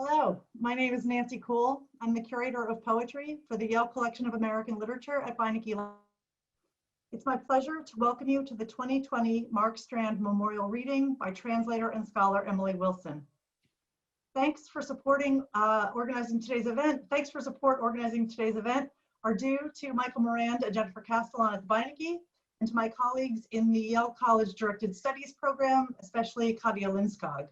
Hello, my name is Nancy Kuhl. I'm the curator of poetry for the Yale Collection of American Literature at Beinecke. It's my pleasure to welcome you to the 2020 Mark Strand Memorial Reading by translator and scholar Emily Wilson. Thanks for supporting organizing today's event. Thanks for support organizing today's event are due to Michael Morand and Jennifer Castellan at Beinecke, and to my colleagues in the Yale College Directed Studies program, especially Katia Lindskog.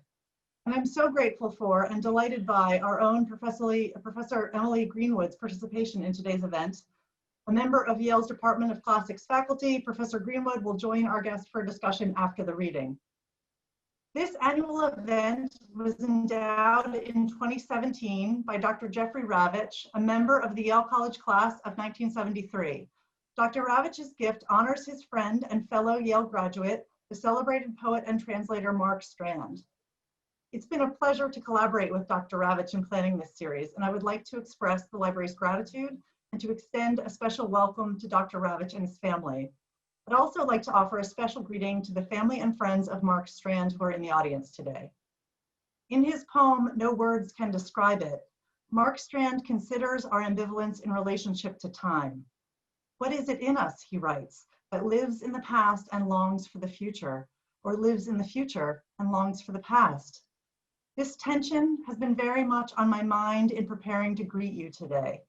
And I'm so grateful for and delighted by our own Professor Emily Greenwood's participation in today's event. A member of Yale's Department of Classics faculty, Professor Greenwood will join our guest for discussion after the reading. This annual event was endowed in 2017 by Dr. Jeffrey Ravetch, a member of the Yale College class of 1973. Dr. Ravetch's gift honors his friend and fellow Yale graduate, the celebrated poet and translator Mark Strand. It's been a pleasure to collaborate with Dr. Ravetch in planning this series, and I would like to express the library's gratitude and to extend a special welcome to Dr. Ravetch and his family. I'd also like to offer a special greeting to the family and friends of Mark Strand who are in the audience today. In his poem, No Words Can Describe It, Mark Strand considers our ambivalence in relationship to time. What is it in us, he writes, that lives in the past and longs for the future, or lives in the future and longs for the past? This tension has been very much on my mind in preparing to greet you today.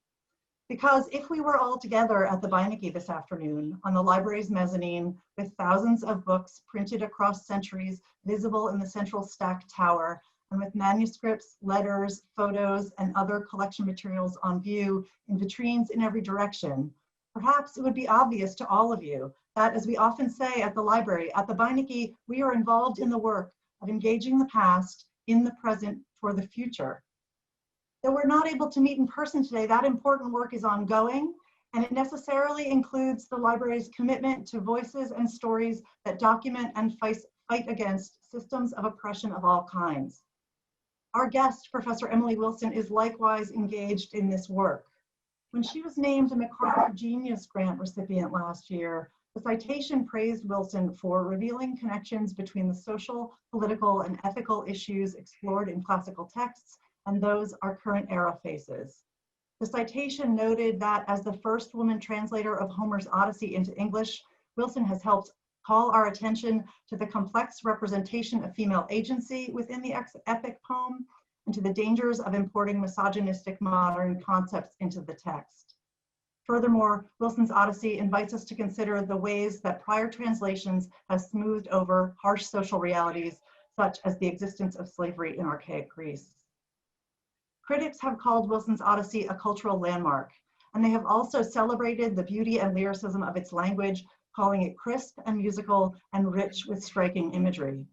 Because if we were all together at the Beinecke this afternoon on the library's mezzanine with thousands of books printed across centuries visible in the central stacked tower, and with manuscripts, letters, photos, and other collection materials on view in vitrines in every direction, perhaps it would be obvious to all of you that, as we often say at the library, at the Beinecke, we are involved in the work of engaging the past in the present for the future. Though we're not able to meet in person today, that important work is ongoing, and it necessarily includes the library's commitment to voices and stories that document and fight against systems of oppression of all kinds. Our guest, Professor Emily Wilson, is likewise engaged in this work. When she was named a MacArthur Genius Grant recipient last year, the citation praised Wilson for revealing connections between the social, political, and ethical issues explored in classical texts and those our current era faces. The citation noted that as the first woman translator of Homer's Odyssey into English, Wilson has helped call our attention to the complex representation of female agency within the epic poem and to the dangers of importing misogynistic modern concepts into the text. Furthermore, Wilson's Odyssey invites us to consider the ways that prior translations have smoothed over harsh social realities, such as the existence of slavery in archaic Greece. Critics have called Wilson's Odyssey a cultural landmark, and they have also celebrated the beauty and lyricism of its language, calling it crisp and musical and rich with striking imagery.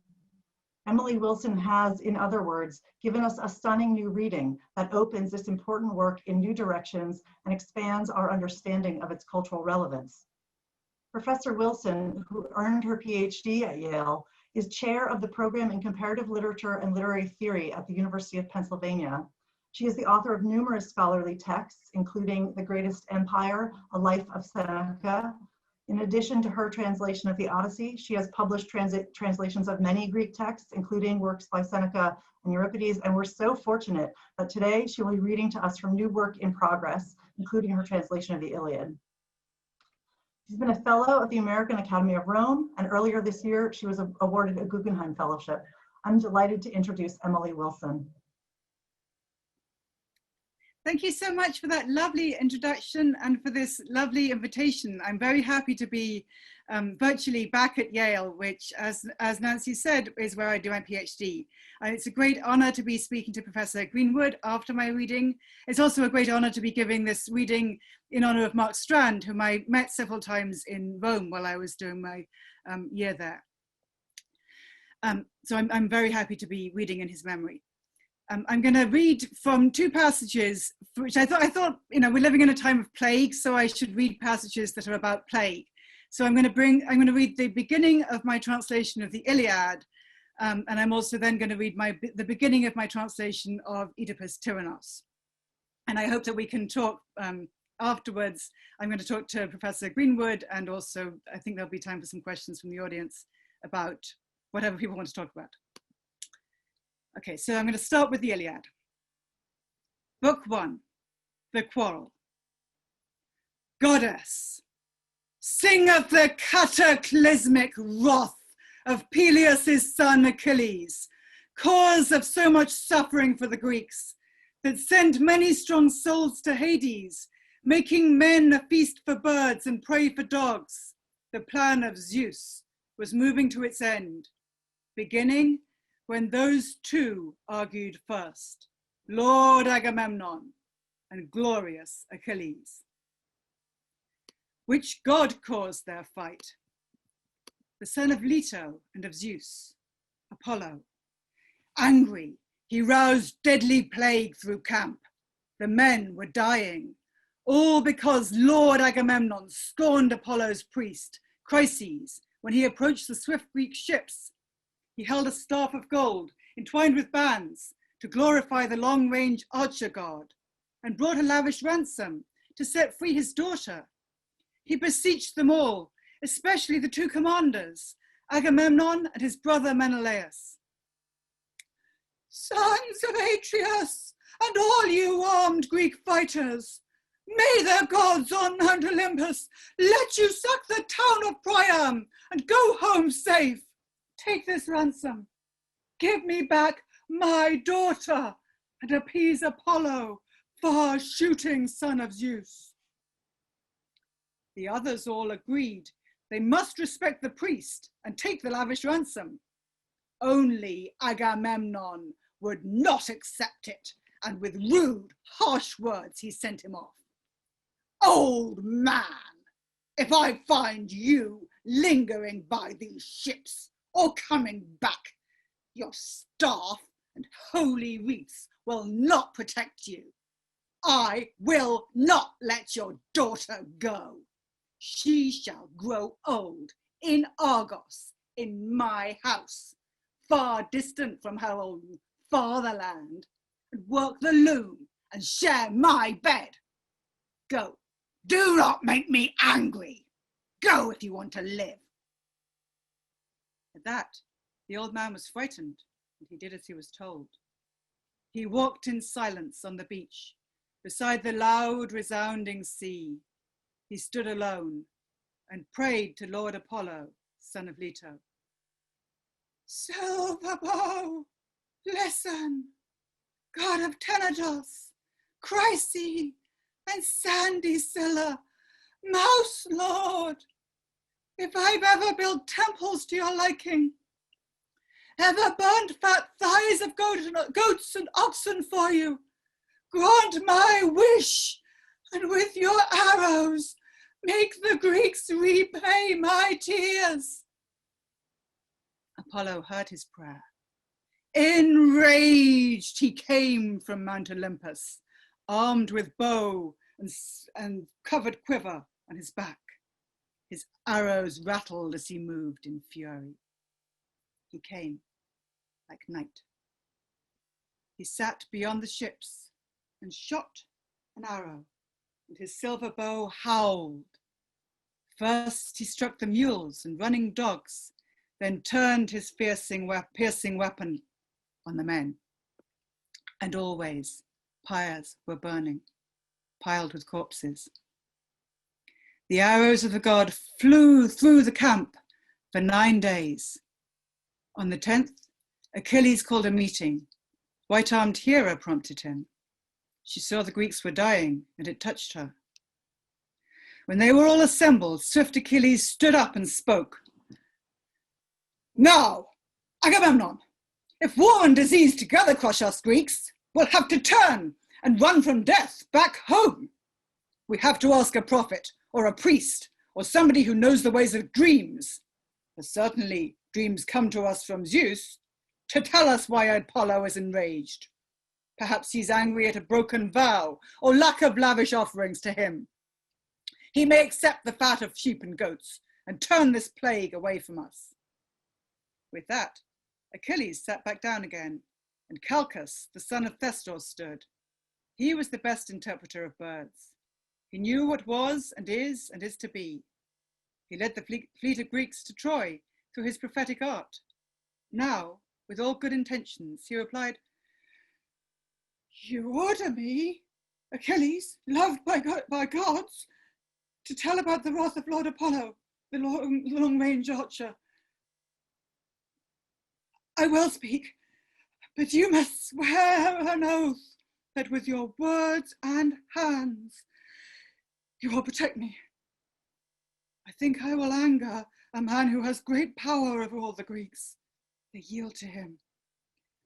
Emily Wilson has, in other words, given us a stunning new reading that opens this important work in new directions and expands our understanding of its cultural relevance. Professor Wilson, who earned her PhD at Yale, is chair of the program in comparative literature and literary theory at the University of Pennsylvania. She is the author of numerous scholarly texts, including The Greatest Empire, A Life of Seneca. In addition to her translation of the Odyssey, she has published translations of many Greek texts, including works by Seneca and Euripides, and we're so fortunate that today she will be reading to us from new work in progress, including her translation of the Iliad. She's been a fellow of the American Academy of Rome, and earlier this year, she was awarded a Guggenheim Fellowship. I'm delighted to introduce Emily Wilson. Thank you so much for that lovely introduction and for this lovely invitation. I'm very happy to be virtually back at Yale, which, as Nancy said, is where I do my PhD. It's a great honor to be speaking to Professor Greenwood after my reading. It's also a great honor to be giving this reading in honor of Mark Strand, whom I met several times in Rome while I was doing my year there. So I'm very happy to be reading in his memory. I'm going to read from two passages, which I thought, you know, we're living in a time of plague, so I should read passages that are about plague. So I'm going to read the beginning of my translation of the Iliad, and I'm also then going to read the beginning of my translation of Oedipus Tyrannos. And I hope that we can talk afterwards. I'm going to talk to Professor Greenwood, and also I think there'll be time for some questions from the audience about whatever people want to talk about. Okay, so I'm going to start with the Iliad. Book 1, The Quarrel. Goddess, sing of the cataclysmic wrath of Peleus' son Achilles, cause of so much suffering for the Greeks, that sent many strong souls to Hades, making men a feast for birds and prey for dogs. The plan of Zeus was moving to its end, beginning when those two argued first, Lord Agamemnon and glorious Achilles. Which god caused their fight? The son of Leto and of Zeus, Apollo. Angry, he roused deadly plague through camp. The men were dying, all because Lord Agamemnon scorned Apollo's priest, Chryses, when he approached the swift Greek ships. He held a staff of gold entwined with bands to glorify the long-range archer god, and brought a lavish ransom to set free his daughter. He beseeched them all, especially the two commanders, Agamemnon and his brother Menelaus. Sons of Atreus, and all you armed Greek fighters, may the gods on Mount Olympus let you sack the town of Priam and go home safe. Take this ransom, give me back my daughter, and appease Apollo, far-shooting son of Zeus. The others all agreed they must respect the priest and take the lavish ransom. Only Agamemnon would not accept it, and with rude, harsh words he sent him off. Old man, if I find you lingering by these ships or coming back, your staff and holy wreaths will not protect you. I will not let your daughter go. She shall grow old in Argos, in my house, far distant from her own fatherland, and work the loom and share my bed. Go, do not make me angry. Go if you want to live. At that, the old man was frightened, and he did as he was told. He walked in silence on the beach, beside the loud, resounding sea. He stood alone and prayed to Lord Apollo, son of Leto. Silver bow, listen, god of Tenedos, Chryse, and sandy Scylla, mouse lord, if I've ever built temples to your liking, ever burnt fat thighs of goats and oxen for you, grant my wish, and with your arrows make the Greeks repay my tears. Apollo heard his prayer. Enraged, he came from Mount Olympus, armed with bow and covered quiver on his back. His arrows rattled as he moved in fury. He came like night. He sat beyond the ships and shot an arrow, and his silver bow howled. First he struck the mules and running dogs, then turned his piercing weapon on the men. And always pyres were burning, piled with corpses. The arrows of the god flew through the camp for 9 days. On the 10th, Achilles called a meeting. White-armed Hera prompted him. She saw the Greeks were dying, and it touched her. When they were all assembled, swift Achilles stood up and spoke. Now, Agamemnon, if war and disease together crush us Greeks, we'll have to turn and run from death back home. We have to ask a prophet or a priest or somebody who knows the ways of dreams, for certainly dreams come to us from Zeus, to tell us why Apollo is enraged. Perhaps he's angry at a broken vow or lack of lavish offerings to him. He may accept the fat of sheep and goats and turn this plague away from us. With that, Achilles sat back down again, and Calchas, the son of Thestor, stood. He was the best interpreter of birds. He knew what was and is to be. He led the fleet of Greeks to Troy through his prophetic art. Now, with all good intentions, he replied, You order me, Achilles, loved by gods, to tell about the wrath of Lord Apollo, the long-range archer. I will speak, but you must swear an oath that with your words and hands you will protect me. I think I will anger a man who has great power over all the Greeks. They yield to him.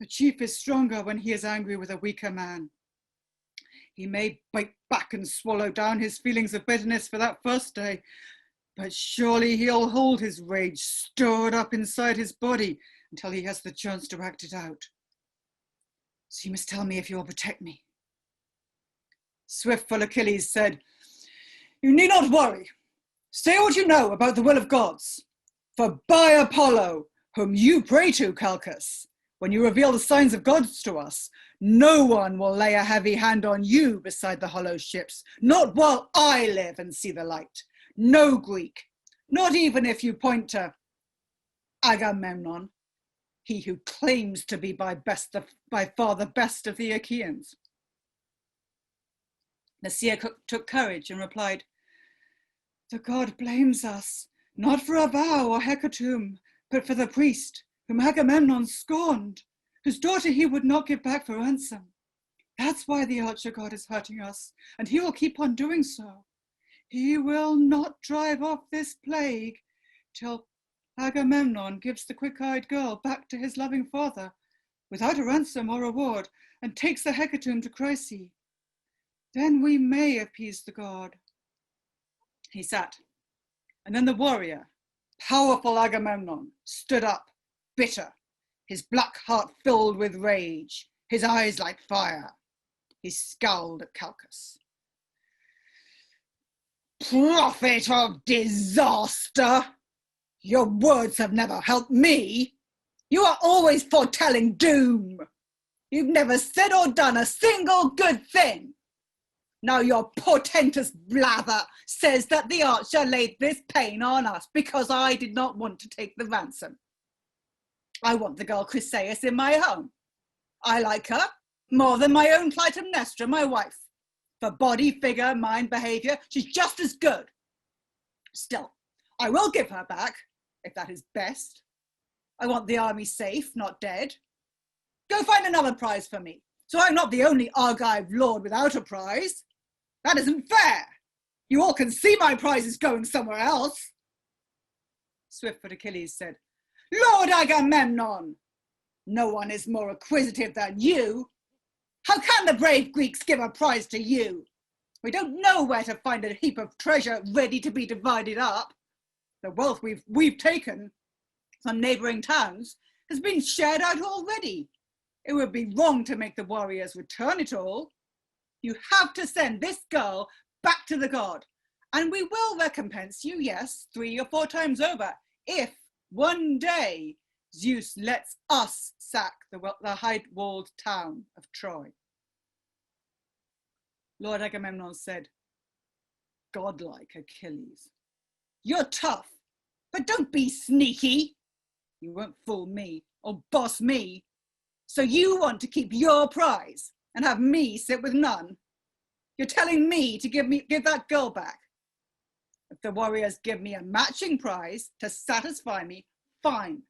A chief is stronger when he is angry with a weaker man. He may bite back and swallow down his feelings of bitterness for that first day, but surely he'll hold his rage stored up inside his body until he has the chance to act it out. So you must tell me if you will protect me. Swiftful Achilles said, you need not worry. Say what you know about the will of gods. For by Apollo, whom you pray to, Calchas, when you reveal the signs of gods to us, no one will lay a heavy hand on you beside the hollow ships, not while I live and see the light. No Greek, not even if you point to Agamemnon, he who claims to be by far the best of the Achaeans. The seer took courage and replied, the god blames us, not for a vow or hecatomb, but for the priest whom Agamemnon scorned, whose daughter he would not give back for ransom. That's why the archer god is hurting us, and he will keep on doing so. He will not drive off this plague till Agamemnon gives the quick-eyed girl back to his loving father without a ransom or reward and takes the hecatomb to Chryse. Then we may appease the god. He sat, and then the warrior, powerful Agamemnon, stood up, bitter, his black heart filled with rage, his eyes like fire. He scowled at Calchas. Prophet of disaster! Your words have never helped me. You are always foretelling doom. You've never said or done a single good thing. Now your portentous blather says that the archer laid this pain on us because I did not want to take the ransom. I want the girl Chryseis in my home. I like her more than my own Clytemnestra, my wife. For body, figure, mind, behavior, she's just as good. Still, I will give her back, if that is best. I want the army safe, not dead. Go find another prize for me, so I'm not the only Argive lord without a prize. That isn't fair. You all can see my prize is going somewhere else. Swift-foot Achilles said, Lord Agamemnon, no one is more acquisitive than you. How can the brave Greeks give a prize to you? We don't know where to find a heap of treasure ready to be divided up. The wealth we've taken from neighboring towns has been shared out already. It would be wrong to make the warriors return it all. You have to send this girl back to the god, and we will recompense you, yes, 3 or 4 times over, if one day Zeus lets us sack the high-walled town of Troy. Lord Agamemnon said, godlike Achilles, you're tough, but don't be sneaky. You won't fool me or boss me. So you want to keep your prize and have me sit with none? You're telling me to give that girl back. If the warriors give me a matching prize to satisfy me, fine.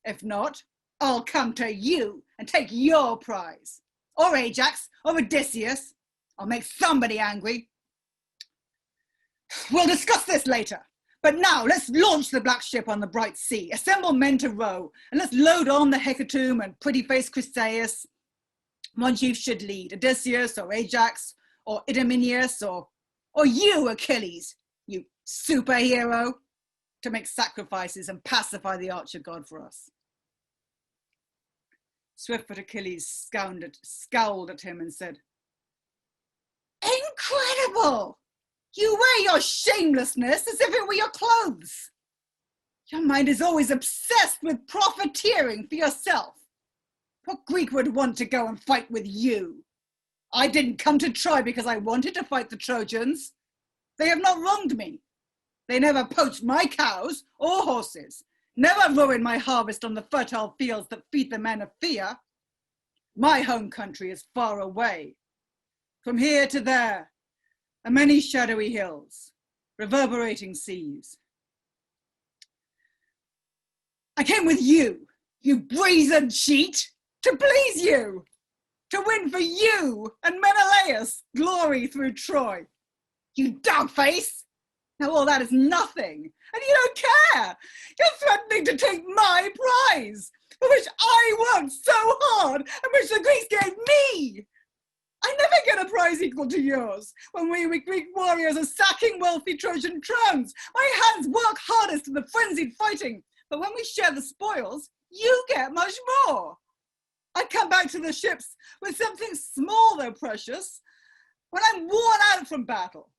If not, I'll come to you and take your prize. Or Ajax, or Odysseus. I'll make somebody angry. We'll discuss this later. But now let's launch the black ship on the bright sea, assemble men to row, and let's load on the hecatomb and pretty-faced Chryseis. One chief should lead, Odysseus or Ajax or Idomeneus or you, Achilles, you superhero, to make sacrifices and pacify the archer god for us. Swift-foot Achilles scowled at him and said, incredible! You wear your shamelessness as if it were your clothes. Your mind is always obsessed with profiteering for yourself. What Greek would want to go and fight with you? I didn't come to Troy because I wanted to fight the Trojans. They have not wronged me. They never poached my cows or horses, never ruined my harvest on the fertile fields that feed the men of fear. My home country is far away. From here to there are many shadowy hills, reverberating seas. I came with you, you brazen cheat, to please you, to win for you and Menelaus glory through Troy. You dogface! Now all that is nothing, and you don't care. You're threatening to take my prize, for which I worked so hard and which the Greeks gave me. I never get a prize equal to yours. When we Greek warriors are sacking wealthy Trojan crowns, my hands work hardest in the frenzied fighting. But when we share the spoils, you get much more. I come back to the ships with something small though precious when I'm worn out from battle.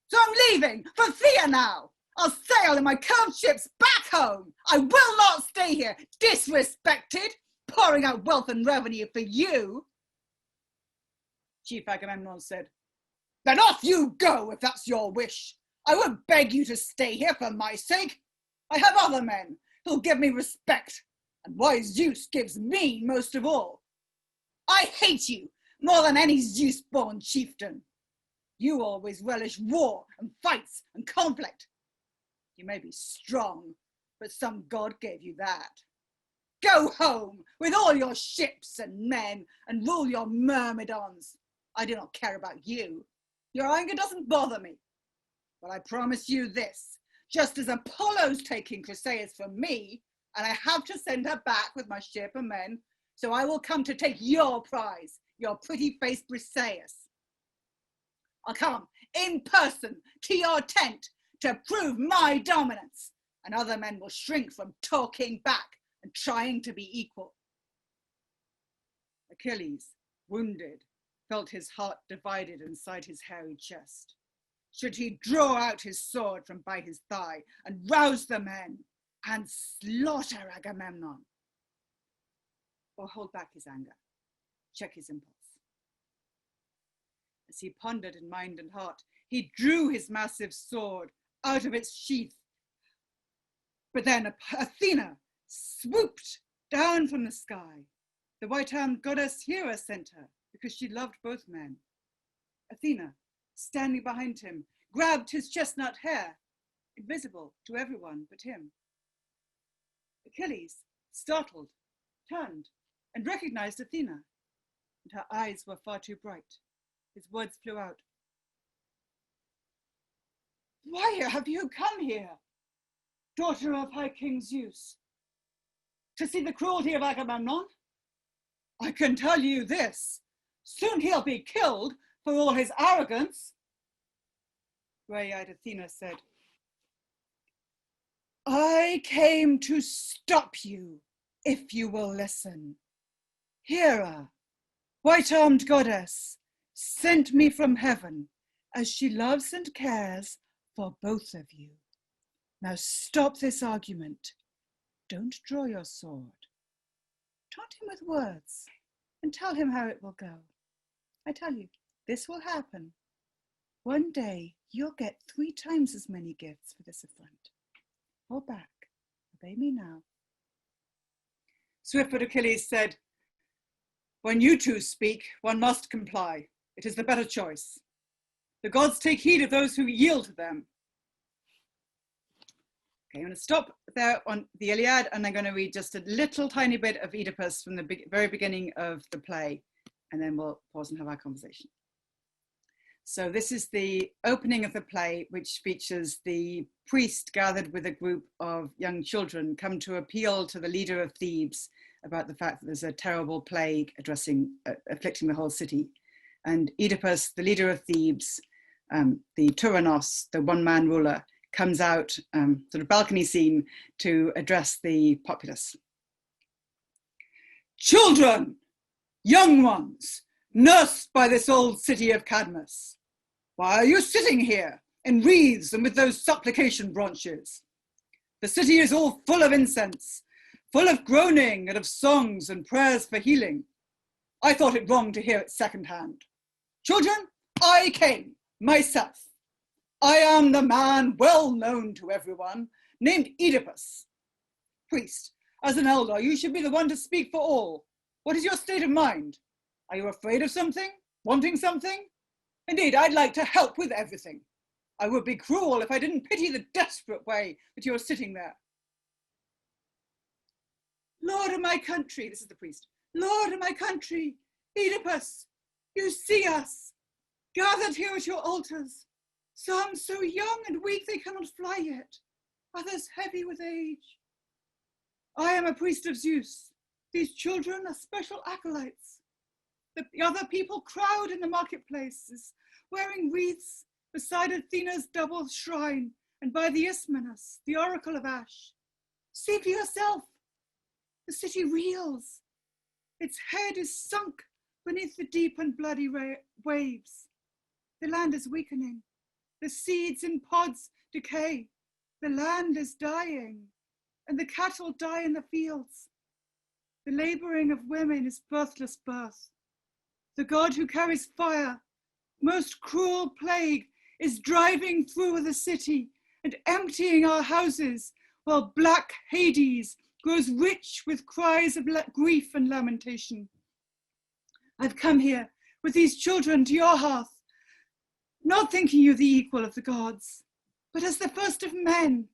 So I'm leaving for Thea now. I'll sail in my curved ships back home. I will not stay here, disrespected, pouring out wealth and revenue for you. Chief Agamemnon said, then off you go if that's your wish. I won't beg you to stay here for my sake. I have other men who'll give me respect, and wise Zeus gives me most of all. I hate you more than any Zeus-born chieftain. You always relish war and fights and conflict. You may be strong, but some god gave you that. Go home with all your ships and men and rule your myrmidons. I do not care about you. Your anger doesn't bother me. But I promise you this, just as Apollo's taking Chryseis from me, and I have to send her back with my ship and men, so I will come to take your prize, your pretty-faced Briseis. I'll come in person to your tent to prove my dominance, and other men will shrink from talking back and trying to be equal. Achilles, wounded, felt his heart divided inside his hairy chest. Should he draw out his sword from by his thigh and rouse the men and slaughter Agamemnon? Or hold back his anger, check his impulse? As he pondered in mind and heart, he drew his massive sword out of its sheath. But then Athena swooped down from the sky. The white-armed goddess Hera sent her because she loved both men. Athena, standing behind him, grabbed his chestnut hair, invisible to everyone but him. Achilles, startled, turned and recognized Athena, and her eyes were far too bright. His words flew out. Why have you come here, daughter of High King Zeus? To see the cruelty of Agamemnon? I can tell you this, soon he'll be killed for all his arrogance. Grey-eyed Athena said, I came to stop you, if you will listen. Hera, white-armed goddess, sent me from heaven, as she loves and cares for both of you. Now stop this argument. Don't draw your sword. Taunt him with words and tell him how it will go. I tell you, this will happen. One day you'll get 3 times as many gifts for this affront. Hold back. Obey me now. Swift-footed Achilles said, when you two speak, one must comply. It is the better choice. The gods take heed of those who yield to them. Okay, I'm going to stop there on the Iliad, and I'm going to read just a little tiny bit of Oedipus from the very beginning of the play, and then we'll pause and have our conversation. So this is the opening of the play, which features the priest gathered with a group of young children come to appeal to the leader of Thebes about the fact that there's a terrible plague afflicting the whole city. And Oedipus, the leader of Thebes, the Tyrannos, the one-man ruler, comes out, sort of balcony scene, to address the populace. Children, young ones, nursed by this old city of Cadmus, why are you sitting here in wreaths and with those supplication branches? The city is all full of incense, full of groaning and of songs and prayers for healing. I thought it wrong to hear it secondhand. Children, I came myself. I am the man well known to everyone, named Oedipus. Priest, as an elder, you should be the one to speak for all. What is your state of mind? Are you afraid of something? Wanting something? Indeed, I'd like to help with everything. I would be cruel if I didn't pity the desperate way that you're sitting there. Lord of my country, this is the priest. Lord of my country, Oedipus, you see us, gathered here at your altars. Some so young and weak they cannot fly yet, others heavy with age. I am a priest of Zeus. These children are special acolytes. The other people crowd in the marketplaces, wearing wreaths beside Athena's double shrine and by the Isthmus, the oracle of Ash. See for yourself. The city reels. Its head is sunk beneath the deep and bloody waves. The land is weakening. The seeds in pods decay. The land is dying, and the cattle die in the fields. The laboring of women is birthless birth. The god who carries fire, most cruel plague, is driving through the city and emptying our houses, while black Hades grows rich with cries of grief and lamentation. I've come here with these children to your hearth, not thinking you the equal of the gods, but as the first of men,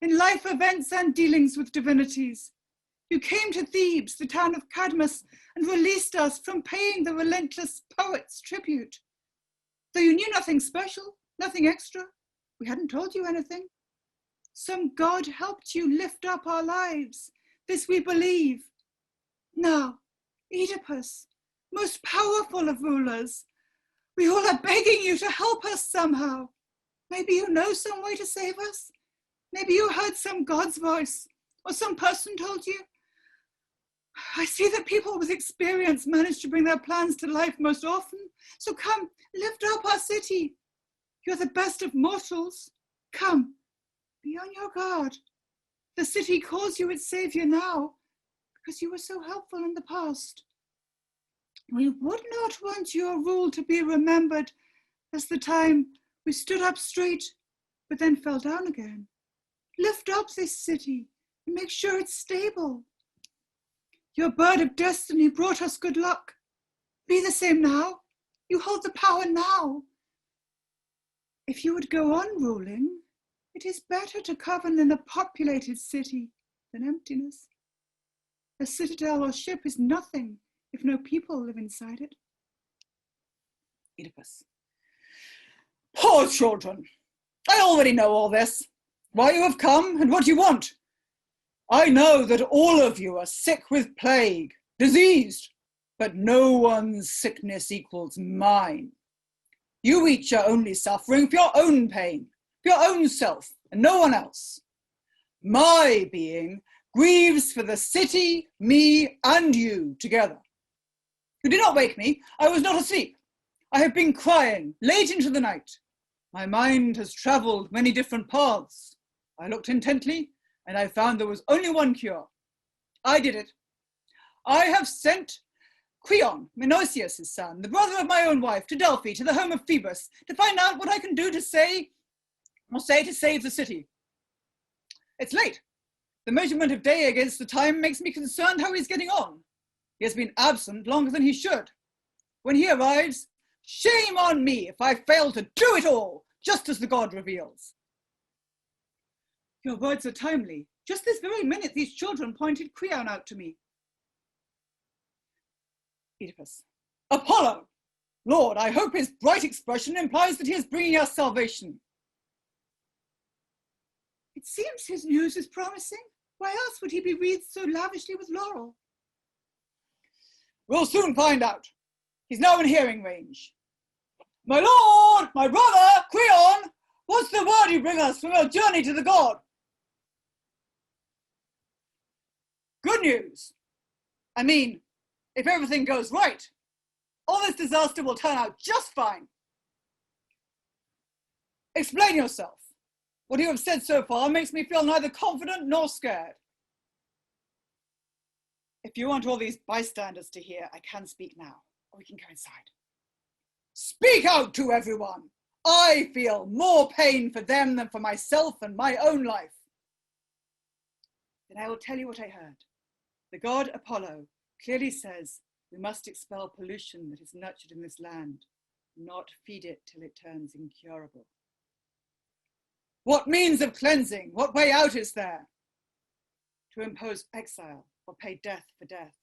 in life events and dealings with divinities. You came to Thebes, the town of Cadmus, and released us from paying the relentless poet's tribute. Though you knew nothing special, nothing extra, we hadn't told you anything. Some god helped you lift up our lives. This we believe. Now, Oedipus, most powerful of rulers, we all are begging you to help us somehow. Maybe you know some way to save us. Maybe you heard some god's voice, or some person told you. I see that people with experience manage to bring their plans to life most often. So come, lift up our city. You're the best of mortals. Come, be on your guard. The city calls you its savior now, because you were so helpful in the past. We would not want your rule to be remembered as the time we stood up straight, but then fell down again. Lift up this city and make sure it's stable. Your bird of destiny brought us good luck. Be the same now. You hold the power now. If you would go on ruling, it is better to govern in a populated city than emptiness. A citadel or ship is nothing if no people live inside it. Oedipus. Poor children. I already know all this. Why you have come and what you want. I know that all of you are sick with plague, diseased, but no one's sickness equals mine. You each are only suffering for your own pain, for your own self, and no one else. My being grieves for the city, me, and you together. You did not wake me. I was not asleep. I have been crying late into the night. My mind has traveled many different paths. I looked intently, and I found there was only one cure. I did it. I have sent Creon, Menoetius' son, the brother of my own wife, to Delphi, to the home of Phoebus, to find out what I can do to say to save the city. It's late. The measurement of day against the time makes me concerned how he's getting on. He has been absent longer than he should. When he arrives, shame on me if I fail to do it all, just as the god reveals. Your words are timely. Just this very minute, these children pointed Creon out to me. Oedipus. Apollo! Lord, I hope his bright expression implies that he is bringing us salvation. It seems his news is promising. Why else would he be wreathed so lavishly with laurel? We'll soon find out. He's now in hearing range. My lord, my brother, Creon, what's the word you bring us from our journey to the god? Good news. I mean, if everything goes right, all this disaster will turn out just fine. Explain yourself. What you have said so far makes me feel neither confident nor scared. If you want all these bystanders to hear, I can speak now, or we can go inside. Speak out to everyone. I feel more pain for them than for myself and my own life. Then I will tell you what I heard. The god Apollo clearly says we must expel pollution that is nurtured in this land, not feed it till it turns incurable. What means of cleansing? What way out is there? To impose exile or pay death for death.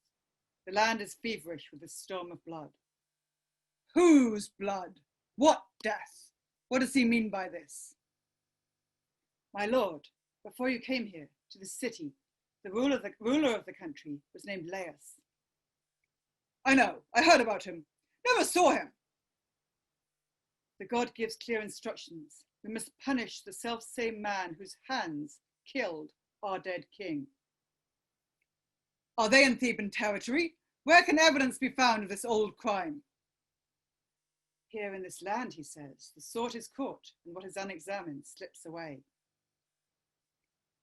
The land is feverish with a storm of blood. Whose blood? What death? What does he mean by this? My lord, before you came here to the city, the ruler of the country was named Laius. I know, I heard about him, never saw him. The god gives clear instructions. We must punish the self-same man whose hands killed our dead king. Are they in Theban territory? Where can evidence be found of this old crime? Here in this land, he says, the sort is caught, and what is unexamined slips away.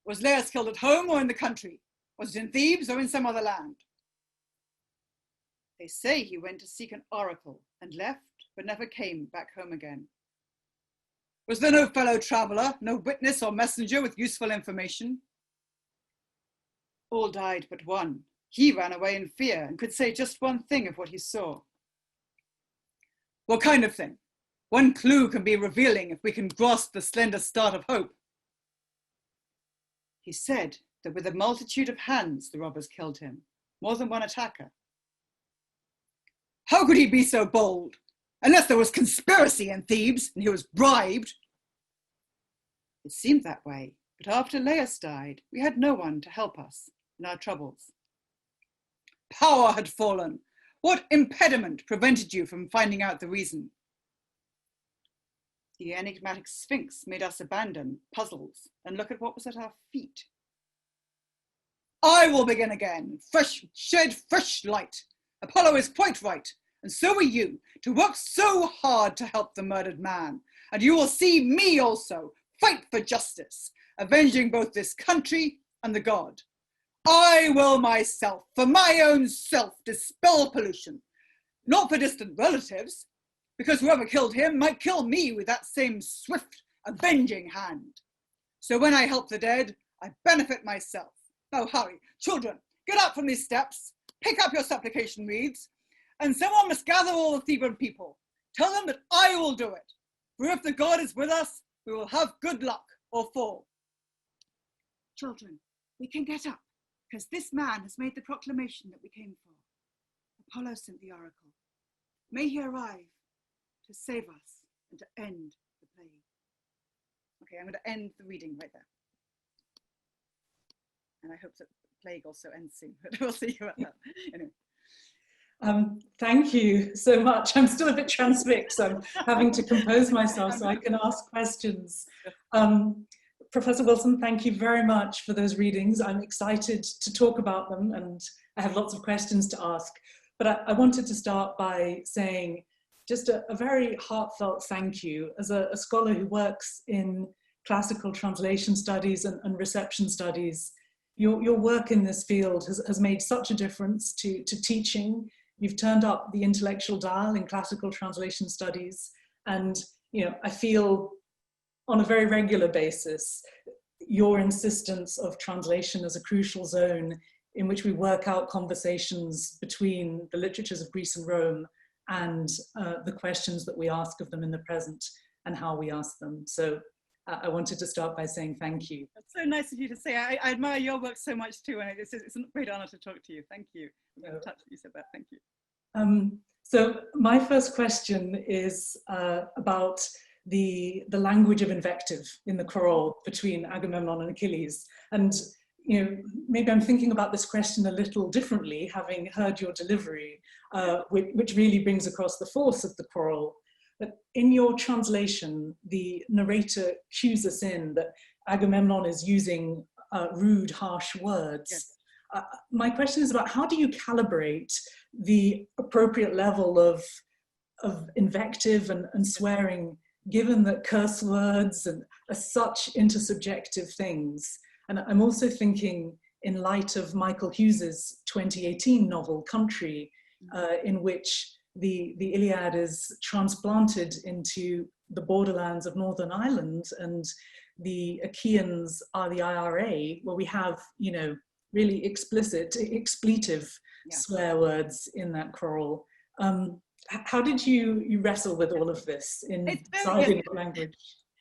Was Laius killed at home or in the country? Was it in Thebes or in some other land? They say he went to seek an oracle and left, but never came back home again. Was there no fellow traveler, no witness or messenger with useful information? All died but one. He ran away in fear and could say just one thing of what he saw. What kind of thing? One clue can be revealing if we can grasp the slender start of hope. He said that with a multitude of hands the robbers killed him, more than one attacker. How could he be so bold? Unless there was conspiracy in Thebes and he was bribed. It seemed that way, but after Laius died, we had no one to help us in our troubles. Power had fallen. What impediment prevented you from finding out the reason? The enigmatic Sphinx made us abandon puzzles and look at what was at our feet. I will begin again, shed fresh light. Apollo is quite right, and so are you, to work so hard to help the murdered man. And you will see me also fight for justice, avenging both this country and the god. I will myself, for my own self, dispel pollution, not for distant relatives, because whoever killed him might kill me with that same swift, avenging hand. So when I help the dead, I benefit myself. Now hurry, children, get up from these steps, pick up your supplication wreaths, and someone must gather all the Theban people. Tell them that I will do it, for if the god is with us, we will have good luck or fall. Children, we can get up, because this man has made the proclamation that we came for. Apollo sent the oracle. May he arrive to save us and to end the plague. Okay, I'm going to end the reading right there. And I hope that the plague also ends soon, but we'll see about that. Anyway. Thank you so much. I'm still a bit transfixed. I'm having to compose myself so I can ask questions. Professor Wilson, thank you very much for those readings. I'm excited to talk about them and I have lots of questions to ask. But I wanted to start by saying just a very heartfelt thank you. As a scholar who works in classical translation studies and reception studies, your work in this field has made such a difference to teaching. You've turned up the intellectual dial in classical translation studies. And I feel on a very regular basis, your insistence of translation as a crucial zone in which we work out conversations between the literatures of Greece and Rome and the questions that we ask of them in the present and how we ask them. So I wanted to start by saying thank you. That's so nice of you to say. I admire your work so much too, and it's a great honor to talk to you. Thank you. I'm touched that you said that. Thank you. So my first question is about the language of invective in the quarrel between Agamemnon and Achilles. And maybe I'm thinking about this question a little differently, having heard your delivery, which really brings across the force of the quarrel. But in your translation, the narrator cues us in that Agamemnon is using rude, harsh words. Yes. My question is about how do you calibrate the appropriate level of invective and swearing, given that curse words are such intersubjective things? And I'm also thinking in light of Michael Hughes's 2018 novel, Country, in which the Iliad is transplanted into the borderlands of Northern Ireland, and the Achaeans are the IRA, where we have, really expletive Yeah. swear words in that choral. How did you wrestle with all of this in deciding the language?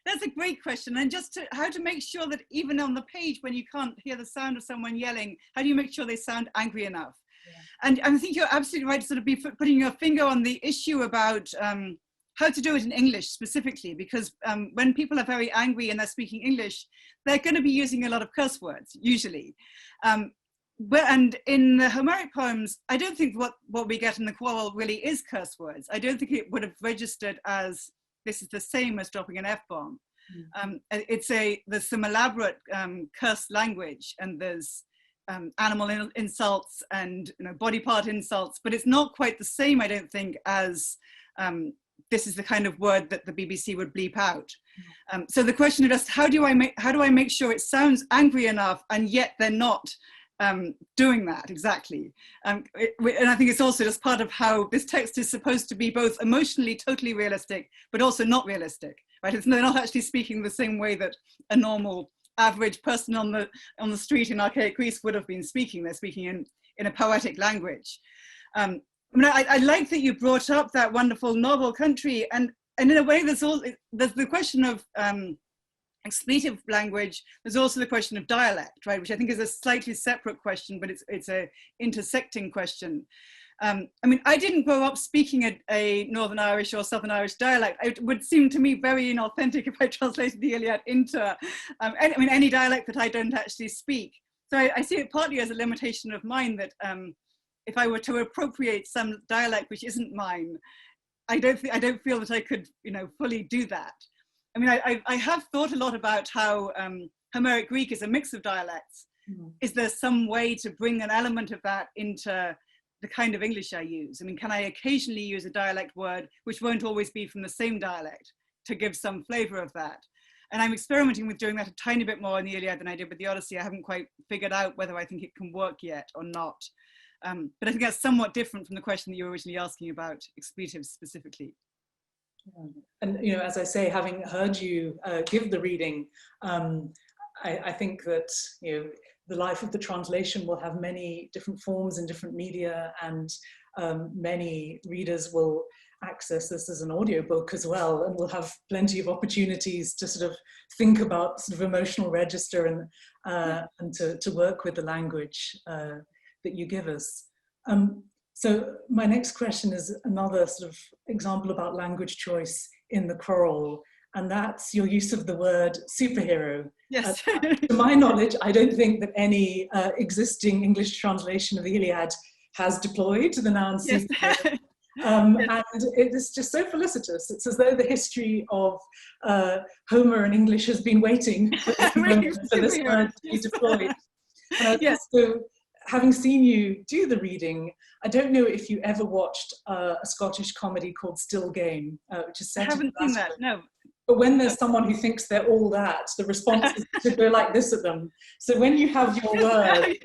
That's a great question. And just how to make sure that even on the page, when you can't hear the sound of someone yelling, how do you make sure they sound angry enough? Yeah. And I think you're absolutely right to sort of be putting your finger on the issue about how to do it in English specifically, because when people are very angry and they're speaking English, they're going to be using a lot of curse words, usually. And in the Homeric poems, I don't think what we get in the quarrel really is curse words. I don't think it would have registered as this is the same as dropping an F-bomb. There's some elaborate curse language, and there's animal insults and body part insults, but it's not quite the same, I don't think, as this is the kind of word that the BBC would bleep out. So the question is just how do I make sure it sounds angry enough and yet they're not doing that exactly. And I think it's also just part of how this text is supposed to be both emotionally totally realistic, but also not realistic, right? They're not actually speaking the same way that a normal average person on the street in archaic Greece would have been speaking. They're speaking in a poetic language. I like that you brought up that wonderful novel country, and in a way there's the question of expletive language. There's also the question of dialect, right, which I think is a slightly separate question, but it's a intersecting question. I didn't grow up speaking a Northern Irish or Southern Irish dialect. It would seem to me very inauthentic if I translated the Iliad into any dialect that I don't actually speak. So I see it partly as a limitation of mine that if I were to appropriate some dialect which isn't mine, I don't feel that I could fully do that. I have thought a lot about how Homeric Greek is a mix of dialects. Is there some way to bring an element of that into the kind of English I use? Can I occasionally use a dialect word which won't always be from the same dialect to give some flavor of that? And I'm experimenting with doing that a tiny bit more in the Iliad than I did with the Odyssey. I haven't quite figured out whether I think it can work yet or not. But I think that's somewhat different from the question that you were originally asking about expletives specifically. And as I say, having heard you give the reading, I think that the life of the translation will have many different forms in different media, and many readers will access this as an audiobook as well, and will have plenty of opportunities to sort of think about sort of emotional register and to work with the language that you give us. So my next question is another sort of example about language choice in the choral, and that's your use of the word superhero. Yes. To my knowledge, I don't think that any existing English translation of the Iliad has deployed the noun superhero. And it is just so felicitous. It's as though the history of Homer in English has been waiting for this moment for this word to be deployed. So, having seen you do the reading, I don't know if you ever watched a Scottish comedy called Still Game, which is set. I haven't seen that, no. But when there's someone who thinks they're all that, the response is to go like this at them. So when you have your word,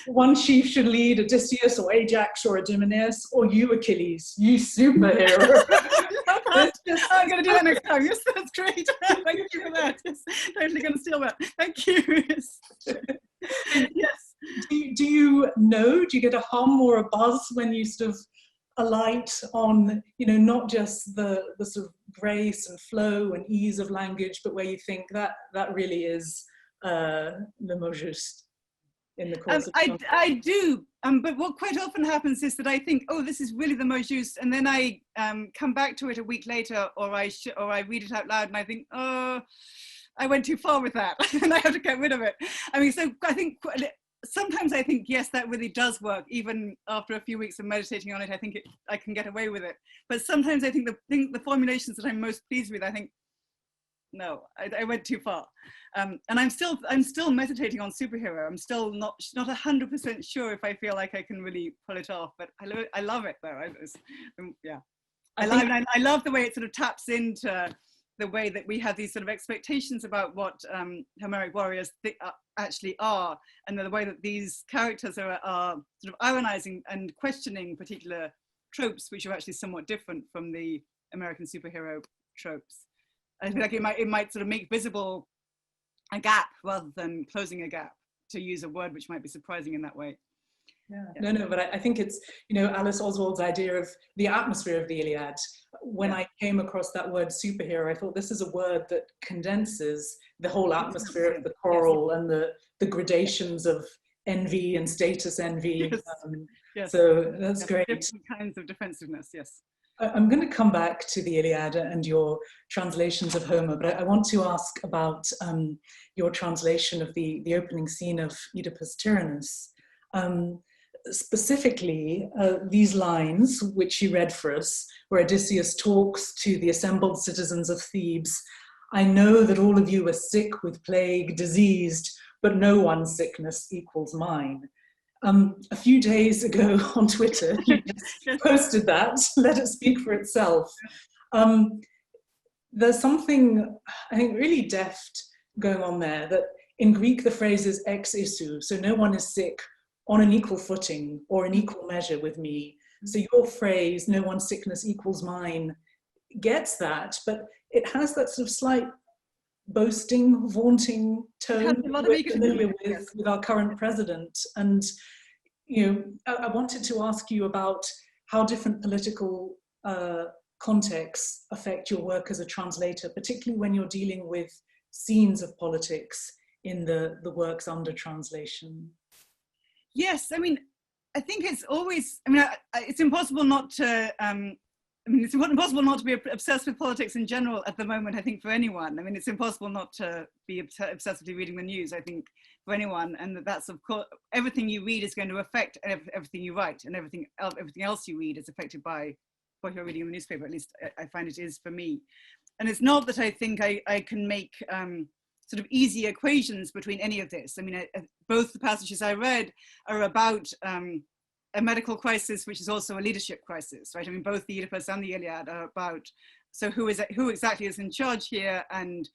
one chief should lead Odysseus or Ajax or Idomeneus, or you Achilles, you superhero. I'm going to do that next time. Yes, that's great. Thank you for that. Yes, totally going to steal that. Thank you. Yes. Do you know? Do you get a hum or a buzz when you sort of alight on, not just the sort of grace and flow and ease of language, but where you think that really is le mot juste in the course of I do, but what quite often happens is that I think, oh, this is really the mot juste, and then I come back to it a week later, or I read it out loud, and I think, oh, I went too far with that, and I have to get rid of it. So I think sometimes I think, yes, that really does work. Even after a few weeks of meditating on it, I think I can get away with it. But sometimes I think the formulations that I'm most pleased with, I think, no, I went too far. And I'm still meditating on superhero. I'm still not 100% sure if I feel like I can really pull it off. But I love it though. I love the way it sort of taps into the way that we have these sort of expectations about what Homeric warriors actually are, and the way that these characters are sort of ironizing and questioning particular tropes, which are actually somewhat different from the American superhero tropes. I feel like it might sort of make visible a gap rather than closing a gap. to use a word which might be surprising in that way. Yeah. No, but I think it's, Alice Oswald's idea of the atmosphere of the Iliad. When I came across that word superhero, I thought this is a word that condenses the whole atmosphere of the quarrel and the gradations of envy and status envy. So that's great. Different kinds of defensiveness, yes. I'm going to come back to the Iliad and your translations of Homer, but I want to ask about your translation of the opening scene of Oedipus Tyrannos. Specifically, these lines, which you read for us, where Odysseus talks to the assembled citizens of Thebes. I know that all of you are sick with plague, diseased, but no one's sickness equals mine. A few days ago on Twitter, you just posted that, let it speak for itself. There's something, I think, really deft going on there, that in Greek the phrase is ex issou, so no one is sick on an equal footing or an equal measure with me. So your phrase, no one's sickness equals mine, gets that, but it has that sort of slight boasting, vaunting tone that we're familiar with our current president. And I wanted to ask you about how different political contexts affect your work as a translator, particularly when you're dealing with scenes of politics in the works under translation. Yes, I mean, I think it's always, it's impossible not to, it's impossible not to be obsessed with politics in general at the moment, I think, for anyone. I mean, it's impossible not to be obsessively reading the news, I think, for anyone. And that's, of course, everything you read is going to affect everything you write, and everything else you read is affected by what you're reading in the newspaper. At least I find it is for me. And it's not that I think I can make sort of easy equations between any of this. I mean, both the passages I read are about a medical crisis, which is also a leadership crisis, right? I mean, both the Oedipus and the Iliad are about, so who exactly is in charge here, and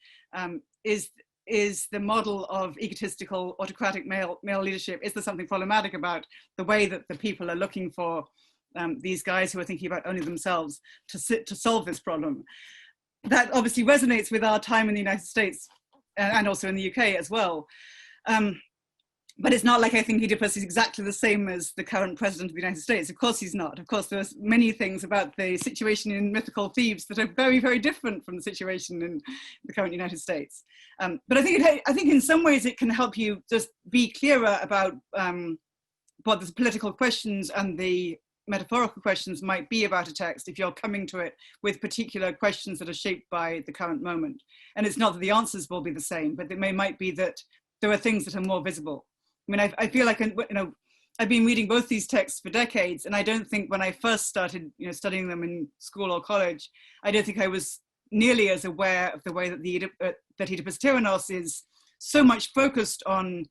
is the model of egotistical, autocratic male leadership, is there something problematic about the way that the people are looking for these guys who are thinking about only themselves to solve this problem? That obviously resonates with our time in the United States and also in the UK as well. But it's not like I think Oedipus is exactly the same as the current president of the United States. Of course he's not. Of course there's many things about the situation in mythical Thebes that are very, very different from the situation in the current United States. But I think in some ways it can help you just be clearer about what the political questions and the metaphorical questions might be about a text if you're coming to it with particular questions that are shaped by the current moment. And it's not that the answers will be the same, but it might be that there are things that are more visible. I mean, I feel like, I've been reading both these texts for decades, and I don't think when I first started, studying them in school or college, I don't think I was nearly as aware of the way that that Oedipus Tyrannos is so much focused on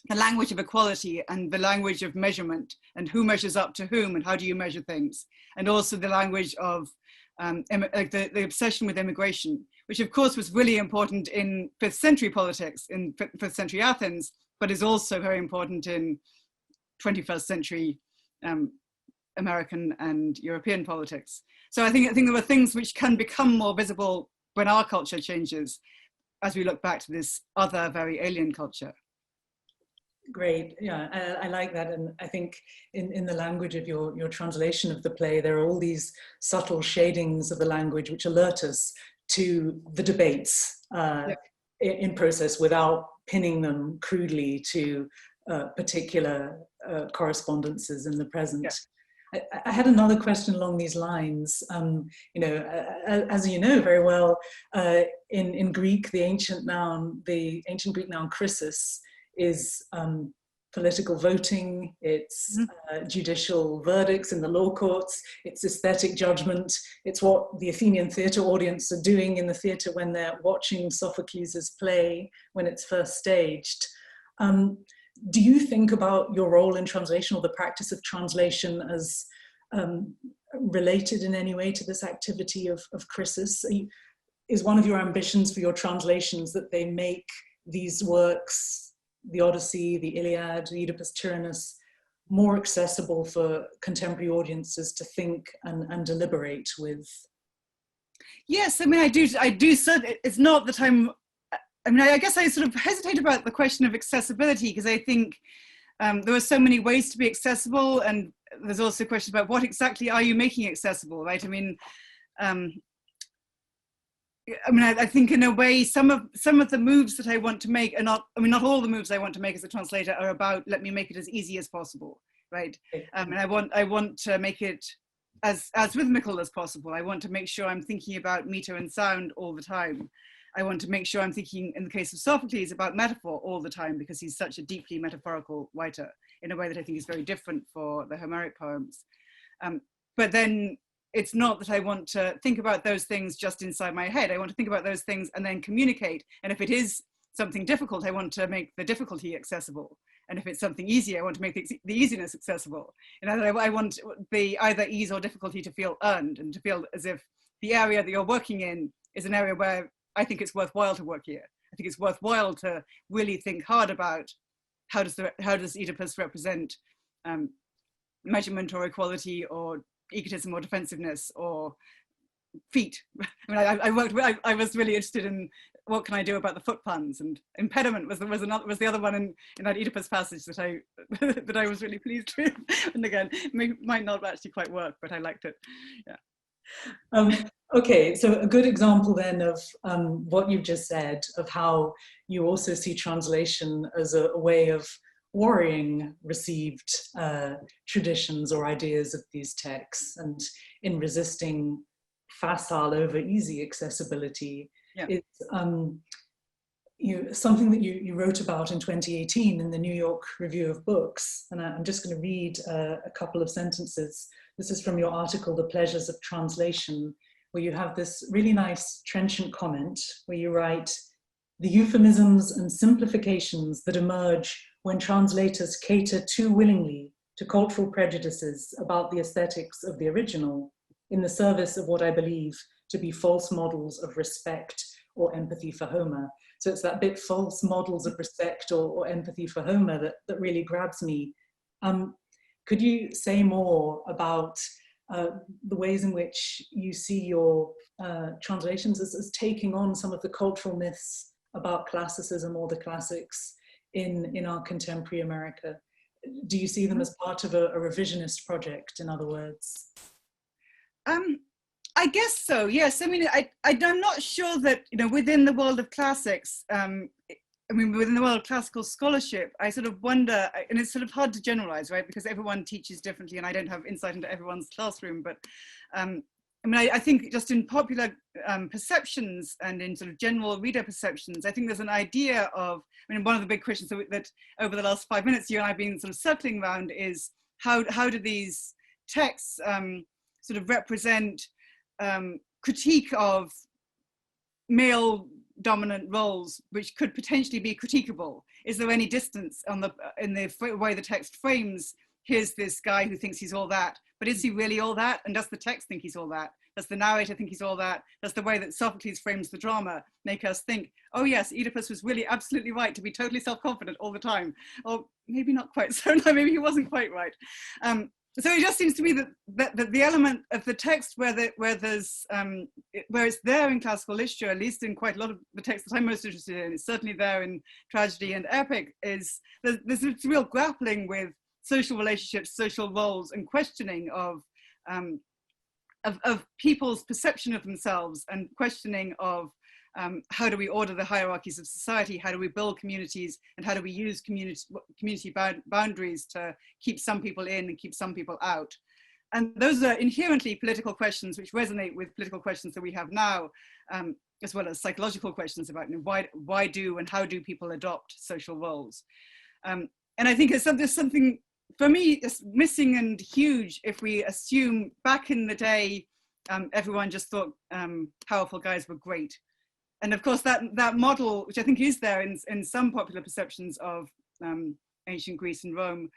the language of equality and the language of measurement, and who measures up to whom and how do you measure things, and also the language of the obsession with immigration, which of course was really important in 5th century politics, in 5th century Athens, but is also very important in 21st century American and European politics. So I think there are things which can become more visible when our culture changes, as we look back to this other very alien culture. Great, yeah, I like that. And I think in the language of your translation of the play, there are all these subtle shadings of the language which alert us to the debates in process without pinning them crudely to particular correspondences in the present. Yeah. I had another question along these lines. As you know very well, in Greek, the ancient Greek noun chrysis is political voting, it's judicial verdicts in the law courts, it's aesthetic judgment, it's what the Athenian theatre audience are doing in the theatre when they're watching Sophocles' play when it's first staged. Do you think about your role in translation or the practice of translation as related in any way to this activity of chrysis? Is one of your ambitions for your translations that they make these works, the Odyssey, the Iliad, the Oedipus Tyrannos, more accessible for contemporary audiences to think and deliberate with? Yes, I mean, I do. It's not that I'm I mean, I guess I sort of hesitate about the question of accessibility, because I think there are so many ways to be accessible, and there's also a question about what exactly are you making accessible, right? I mean, I think in a way some of the moves that I want to make are not, I mean, not all the moves I want to make as a translator are about let me make it as easy as possible, right? And I want to make it as rhythmical as possible. I want to make sure I'm thinking about meter and sound all the time. I want to make sure I'm thinking, in the case of Sophocles, about metaphor all the time, because he's such a deeply metaphorical writer in a way that I think is very different for the Homeric poems. But then it's not that I want to think about those things just inside my head. I want to think about those things and then communicate. And if it is something difficult, I want to make the difficulty accessible. And if it's something easy, I want to make the easiness accessible. And I want the either ease or difficulty to feel earned, and to feel as if the area that you're working in is an area where I think it's worthwhile to work here. I think it's worthwhile to really think hard about how does Oedipus represent measurement or equality or egotism or defensiveness or feet. I mean, I was really interested in what can I do about the foot puns, and impediment was the other one in that Oedipus passage that I that I was really pleased with. And again, might not actually quite work, but I liked it. Yeah. Okay, so a good example then of what you've just said, of how you also see translation as a way of worrying received traditions or ideas of these texts, and in resisting facile over easy accessibility. Yeah. It's something that you wrote about in 2018 in the New York Review of Books, and I'm just going to read a couple of sentences. This is from your article, The Pleasures of Translation, where you have this really nice trenchant comment where you write, "The euphemisms and simplifications that emerge when translators cater too willingly to cultural prejudices about the aesthetics of the original in the service of what I believe to be false models of respect or empathy for Homer." So it's that bit, false models of respect or empathy for Homer, that really grabs me. Could you say more about the ways in which you see your translations as taking on some of the cultural myths about classicism or the classics in our contemporary America? Do you see them as part of a revisionist project, in other words? I guess so, yes. I mean, I'm not sure that, within the world of classics, within the world of classical scholarship, I sort of wonder, and it's sort of hard to generalize, right? Because everyone teaches differently and I don't have insight into everyone's classroom, but I think just in popular perceptions and in sort of general reader perceptions, I think there's an idea of, one of the big questions that over the last 5 minutes you and I have been sort of circling around is how do these texts sort of represent critique of male dominant roles which could potentially be critiquable? Is there any distance in the way the text frames, here's this guy who thinks he's all that, but is he really all that? And does the text think he's all that? Does the narrator think he's all that? Does the way that Sophocles frames the drama make us think, oh yes, Oedipus was really absolutely right to be totally self-confident all the time? Or maybe not quite so, no, maybe he wasn't quite right. So it just seems to me that the element of the text where it's there in classical literature, at least in quite a lot of the texts that I'm most interested in, it's certainly there in tragedy and epic, is there's this real grappling with social relationships, social roles, and questioning of people's perception of themselves, and questioning of how do we order the hierarchies of society, how do we build communities, and how do we use community boundaries to keep some people in and keep some people out. And those are inherently political questions which resonate with political questions that we have now, as well as psychological questions about why do and how do people adopt social roles. And I think there's something, for me, it's missing and huge if we assume back in the day, everyone just thought powerful guys were great. And of course, that model, which I think is there in some popular perceptions of ancient Greece and Rome,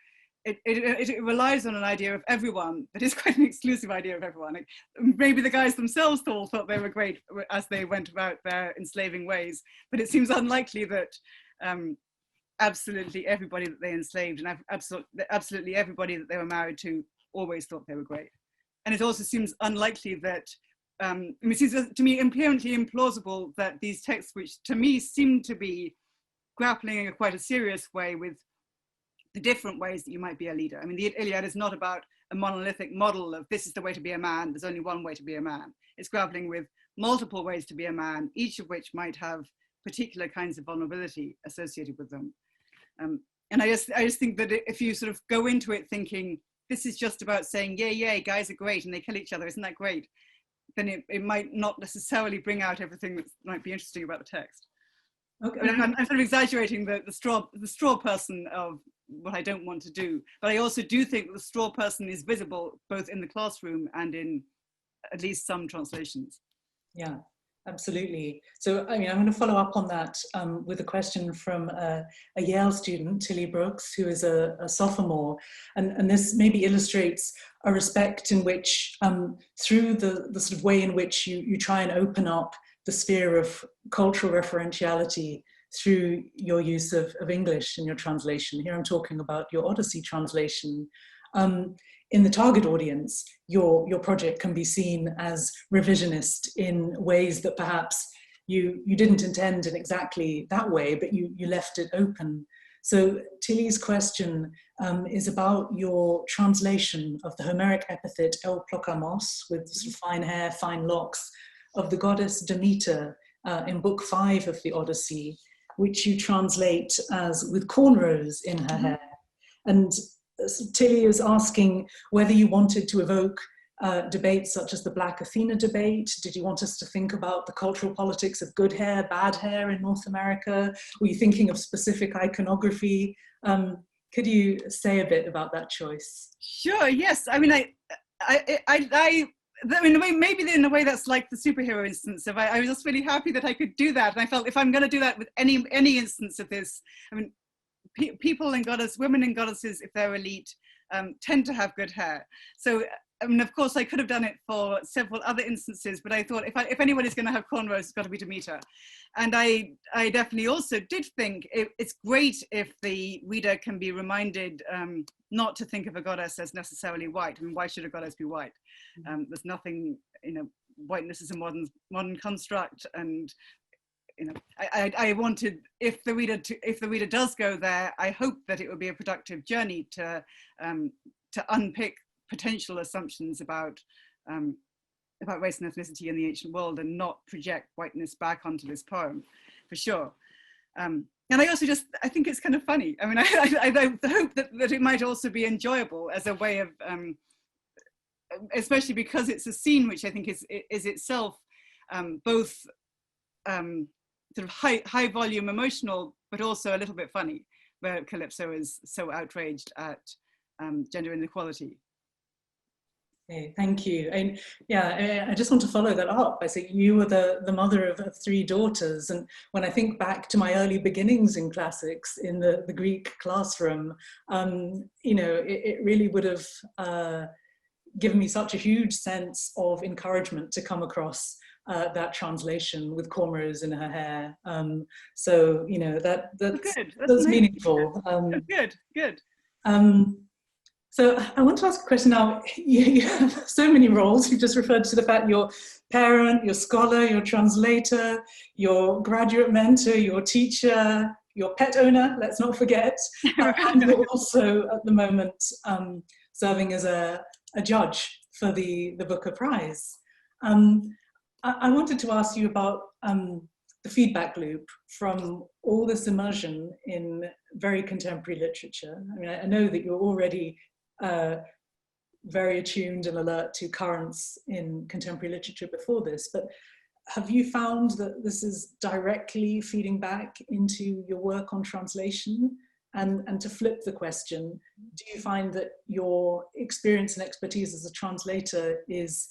it relies on an idea of everyone that is quite an exclusive idea of everyone. Like, maybe the guys themselves thought they were great as they went about their enslaving ways, but it seems unlikely that absolutely everybody that they enslaved and absolutely everybody that they were married to always thought they were great. And it also seems unlikely that it seems to me inherently implausible that these texts, which to me seem to be grappling in quite a serious way with the different ways that you might be a leader. I mean, the Iliad is not about a monolithic model of this is the way to be a man, there's only one way to be a man. It's grappling with multiple ways to be a man, each of which might have particular kinds of vulnerability associated with them. And I just think that if you sort of go into it thinking, this is just about saying, yay, yay, guys are great and they kill each other, isn't that great? Then it might not necessarily bring out everything that might be interesting about the text. Okay. I mean, I'm sort of exaggerating the straw person of what I don't want to do, but I also do think that the straw person is visible both in the classroom and in at least some translations. Yeah, absolutely. So, I mean, I'm going to follow up on that with a question from a Yale student, Tilly Brooks, who is a sophomore. And this maybe illustrates a respect in which, through the sort of way in which you try and open up the sphere of cultural referentiality through your use of English in your translation. Here I'm talking about your Odyssey translation. In the target audience, your project can be seen as revisionist in ways that perhaps you didn't intend in exactly that way, but you left it open. So Tilly's question is about your translation of the Homeric epithet El Plokamos, with sort of fine hair, fine locks, of the goddess Demeter in Book 5 of the Odyssey, which you translate as with cornrows in her hair. And Tilly is asking whether you wanted to evoke debates such as the Black Athena debate. Did you want us to think about the cultural politics of good hair, bad hair in North America? Were you thinking of specific iconography? Could you say a bit about that choice? Sure, yes. I mean, I mean, maybe in a way that's like the superhero instance of I was just really happy that I could do that. And I felt if I'm going to do that with any instance of this, I mean, people and women and goddesses, if they're elite, tend to have good hair. So, I mean, of course, I could have done it for several other instances, but I thought if anybody's going to have cornrows, it's got to be Demeter. And I definitely also did think it's great if the reader can be reminded not to think of a goddess as necessarily white. I mean, why should a goddess be white? There's nothing, whiteness is a modern construct, and I wanted, if the reader does go there, I hope that it would be a productive journey to unpick potential assumptions about race and ethnicity in the ancient world and not project whiteness back onto this poem, for sure. And I also I think it's kind of funny. I mean, I hope that it might also be enjoyable as a way of, especially because it's a scene which I think is itself both sort of high volume emotional, but also a little bit funny, where Calypso is so outraged at gender inequality. Okay, thank you. And yeah, I just want to follow that up. I say you were the mother of 3 daughters, and when I think back to my early beginnings in classics in the Greek classroom, it really would have given me such a huge sense of encouragement to come across that translation with cornrows in her hair. So that's meaningful. Good. So I want to ask a question now. You have so many roles. You just referred to the fact you're parent, you're scholar, you're translator, your graduate mentor, your teacher, your pet owner, let's not forget. And you're also at the moment serving as a judge for the Booker Prize. I wanted to ask you about the feedback loop from all this immersion in very contemporary literature. I mean, I know that you're already very attuned and alert to currents in contemporary literature before this, but have you found that this is directly feeding back into your work on translation? And to flip the question, do you find that your experience and expertise as a translator is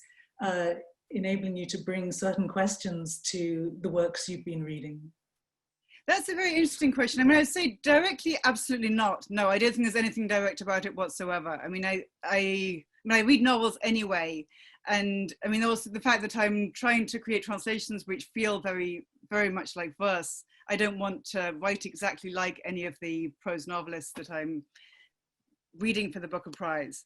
enabling you to bring certain questions to the works you've been reading? That's a very interesting question. I mean, I'd say directly, absolutely not. No, I don't think there's anything direct about it whatsoever. I mean, I read novels anyway. And I mean, also the fact that I'm trying to create translations which feel very, very much like verse. I don't want to write exactly like any of the prose novelists that I'm reading for the Booker Prize.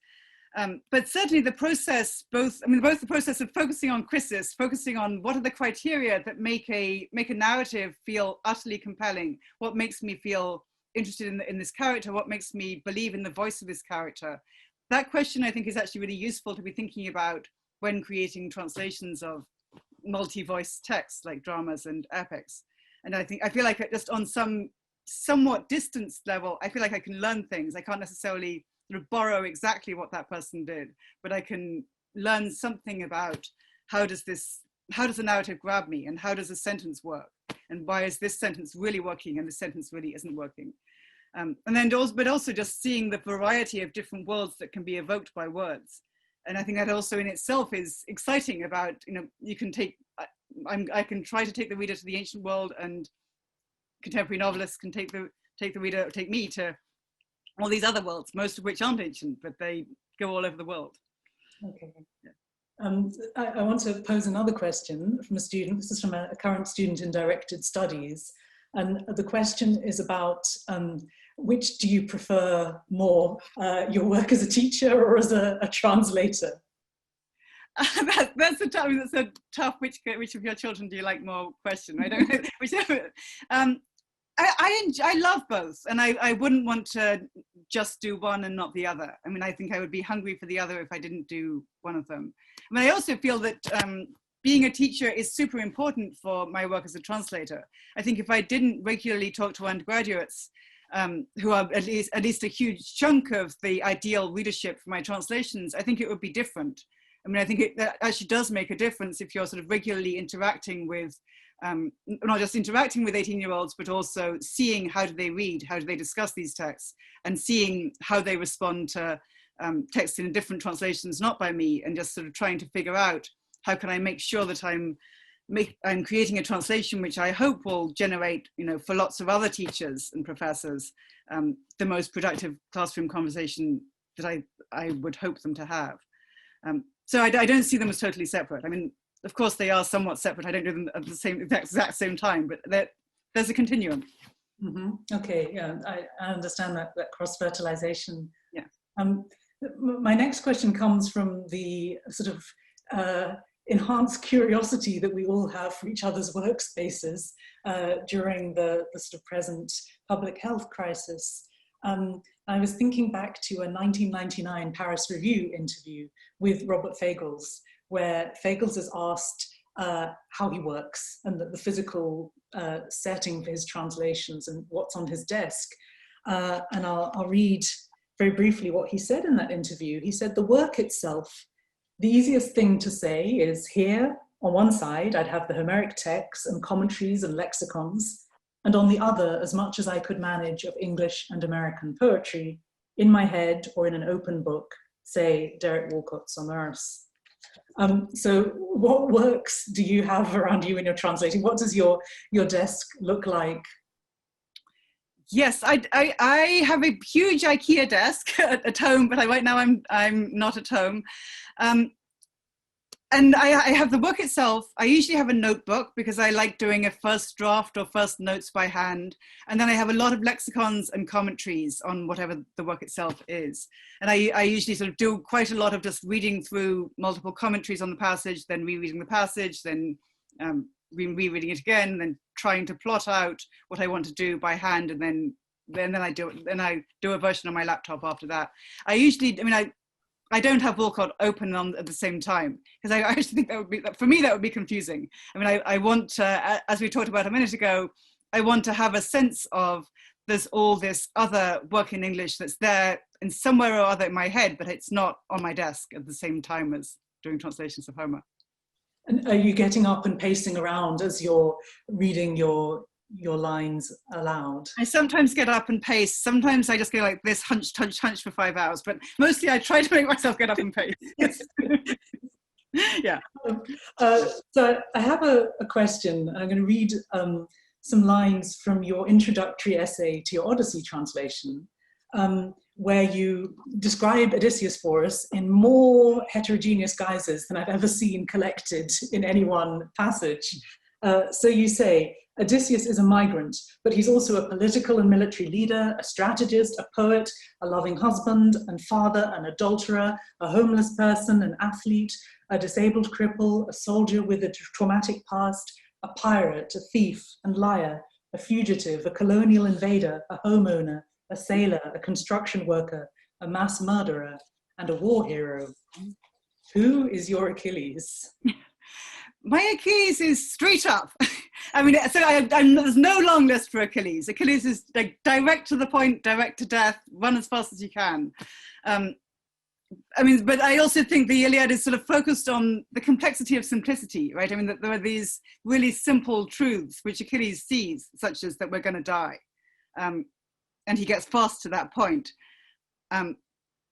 But certainly the process, both the process of focusing on crisis, focusing on what are the criteria that make a narrative feel utterly compelling, what makes me feel interested in this character, what makes me believe in the voice of this character. That question, I think, is actually really useful to be thinking about when creating translations of multi-voice texts like dramas and epics. And I feel like just on some somewhat distance level, I feel like I can learn things. I can't necessarily sort of borrow exactly what that person did, but I can learn something about how does the narrative grab me, and how does a sentence work, and why is this sentence really working and this sentence really isn't working. And then also just seeing the variety of different worlds that can be evoked by words. And I think that also in itself is exciting about, you can take, I can try to take the reader to the ancient world, and contemporary novelists can take me to all these other worlds, most of which aren't ancient, but they go all over the world. Okay. Yeah. I want to pose another question from a student. This is from a current student in directed studies. And the question is about which do you prefer more, your work as a teacher or as a translator? That's a tough which of your children do you like more question. I don't know. Whichever. I love both, and I wouldn't want to just do one and not the other. I mean, I think I would be hungry for the other if I didn't do one of them. I mean, I also feel that being a teacher is super important for my work as a translator. I think if I didn't regularly talk to undergraduates, who are at least a huge chunk of the ideal readership for my translations, I think it would be different. I mean, I think that actually does make a difference if you're sort of regularly interacting with, not just interacting with 18-year-olds, but also seeing how do they read, how do they discuss these texts, and seeing how they respond to texts in different translations, not by me, and just sort of trying to figure out how can I make sure that I'm creating a translation which I hope will generate, for lots of other teachers and professors, the most productive classroom conversation that I would hope them to have. So I don't see them as totally separate. I mean, of course they are somewhat separate. I don't do them at the exact same time, but there's a continuum. Mm-hmm. Okay, yeah, I understand that cross-fertilization. Yeah. My next question comes from the sort of enhanced curiosity that we all have for each other's workspaces during the sort of present public health crisis. I was thinking back to a 1999 Paris Review interview with Robert Fagles, where Fagles is asked how he works and the physical setting for his translations and what's on his desk. And I'll read very briefly what he said in that interview. He said, "The work itself, the easiest thing to say is here, on one side, I'd have the Homeric texts and commentaries and lexicons, and on the other, as much as I could manage of English and American poetry, in my head or in an open book, say Derek Walcott's Somerse." So what works do you have around you when you're translating? What does your desk look like? Yes, I have a huge IKEA desk at home, but right now I'm not at home. And I have the book itself. I usually have a notebook because I like doing a first draft or first notes by hand. And then I have a lot of lexicons and commentaries on whatever the work itself is. And I usually sort of do quite a lot of just reading through multiple commentaries on the passage, then rereading the passage, then rereading it again, then trying to plot out what I want to do by hand, and then I do a version on my laptop after that. I don't have Walcott open on at the same time, because I actually think for me that would be confusing. I mean, I want to, as we talked about a minute ago, I want to have a sense of there's all this other work in English that's there in somewhere or other in my head, but it's not on my desk at the same time as doing translations of Homer. And are you getting up and pacing around as you're reading your lines aloud? I sometimes get up and pace. Sometimes I just go like this, hunch for 5 hours, but mostly I try to make myself get up and pace. Yeah. So I have a question. I'm going to read some lines from your introductory essay to your Odyssey translation, where you describe Odysseus for us in more heterogeneous guises than I've ever seen collected in any one passage. So you say, Odysseus is a migrant, but he's also a political and military leader, a strategist, a poet, a loving husband and father, an adulterer, a homeless person, an athlete, a disabled cripple, a soldier with a traumatic past, a pirate, a thief and liar, a fugitive, a colonial invader, a homeowner, a sailor, a construction worker, a mass murderer, and a war hero. Who is your Achilles? My Achilles is straight up. I mean, so there's no long list for Achilles. Achilles is like direct to the point, direct to death, run as fast as you can. I mean, but I also think the Iliad is sort of focused on the complexity of simplicity, right? I mean, that there are these really simple truths which Achilles sees, such as that we're going to die. And he gets fast to that point.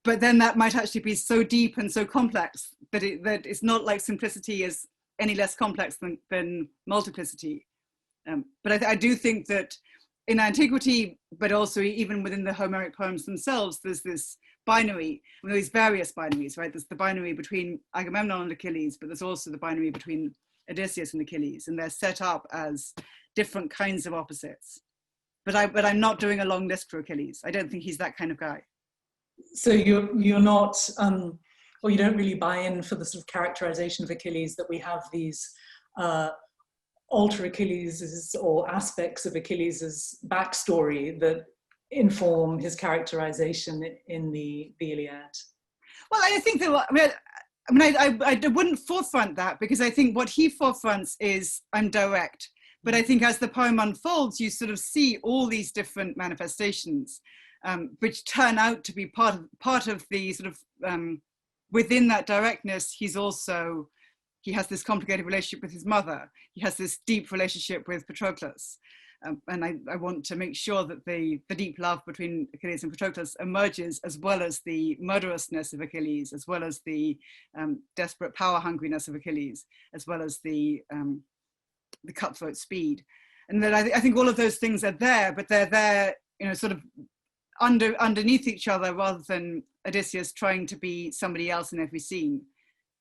But then that might actually be so deep and so complex that it's not like simplicity is any less complex than multiplicity. But I do think that in antiquity, but also even within the Homeric poems themselves, there's this binary, these various binaries, right? There's the binary between Agamemnon and Achilles, but there's also the binary between Odysseus and Achilles, and they're set up as different kinds of opposites. But I'm not doing a long list for Achilles. I don't think he's that kind of guy. So you're not, or you don't really buy in for the sort of characterization of Achilles that we have these alter Achilles or aspects of Achilles' backstory that inform his characterization in the Iliad? Well, I think that, I wouldn't forefront that, because I think what he forefronts is I'm direct. But I think as the poem unfolds, you sort of see all these different manifestations, which turn out to be part of the sort of, within that directness, he has this complicated relationship with his mother. He has this deep relationship with Patroclus. And I want to make sure that the deep love between Achilles and Patroclus emerges, as well as the murderousness of Achilles, as well as the desperate power hungriness of Achilles, as well as the cutthroat speed. And that I think all of those things are there, but they're there, sort of underneath each other, rather than Odysseus trying to be somebody else in every scene.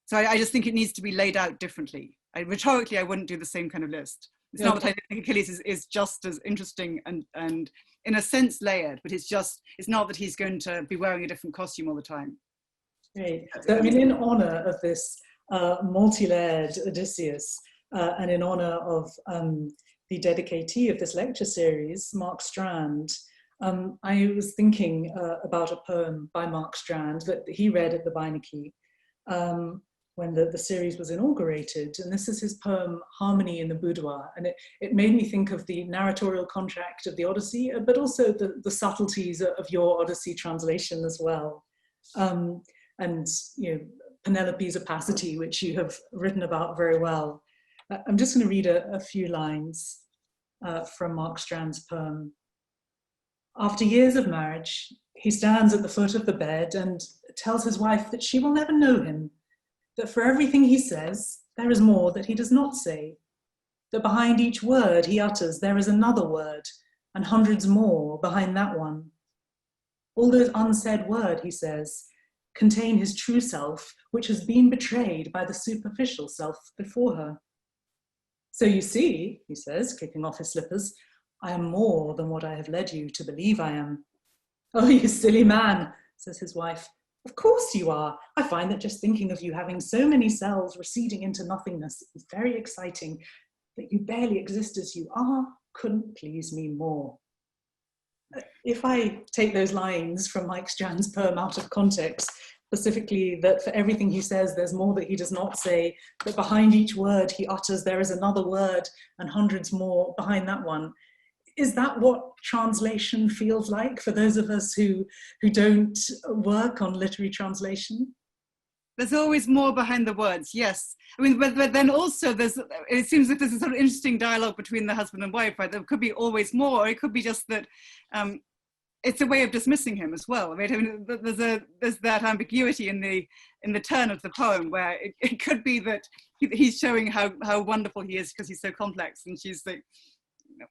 So I just think it needs to be laid out differently. Rhetorically, I wouldn't do the same kind of list. It's not that I think Achilles is just as interesting and in a sense layered, but it's not that he's going to be wearing a different costume all the time. Great. So, I mean, in honor of this multi-layered Odysseus, and in honor of the dedicatee of this lecture series, Mark Strand, I was thinking about a poem by Mark Strand that he read at the Beinecke when the series was inaugurated. And this is his poem, Harmony in the Boudoir. And it made me think of the narratorial contract of the Odyssey, but also the subtleties of your Odyssey translation as well. And Penelope's opacity, which you have written about very well. I'm just going to read a few lines from Mark Strand's poem. After years of marriage, he stands at the foot of the bed and tells his wife that she will never know him, that for everything he says, there is more that he does not say, that behind each word he utters, there is another word, and hundreds more behind that one. All those unsaid words, he says, contain his true self, which has been betrayed by the superficial self before her. So you see, he says, kicking off his slippers, I am more than what I have led you to believe I am. Oh, you silly man, says his wife. Of course you are. I find that just thinking of you having so many cells receding into nothingness is very exciting. That you barely exist as you are couldn't please me more. If I take those lines from Mike Strand's poem out of context, specifically that for everything he says, there's more that he does not say, that behind each word he utters, there is another word and hundreds more behind that one. Is that what translation feels like for those of us who don't work on literary translation? There's always more behind the words, yes. I mean, but then also it seems that there's a sort of interesting dialogue between the husband and wife, right? There could be always more, or it could be just that it's a way of dismissing him as well, right? I mean, there's that ambiguity in the turn of the poem where it could be that he's showing how wonderful he is because he's so complex, and she's like,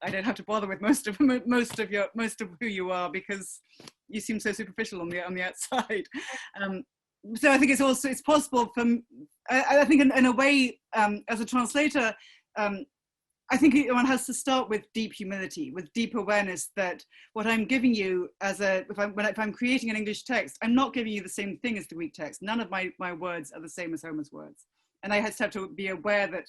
I don't have to bother with most of who you are because you seem so superficial on the outside. So I think it's possible I think in a way, as a translator, I think one has to start with deep humility, with deep awareness that what I'm giving you if I'm creating an English text, I'm not giving you the same thing as the Greek text. None of my words are the same as Homer's words. And I just have to be aware that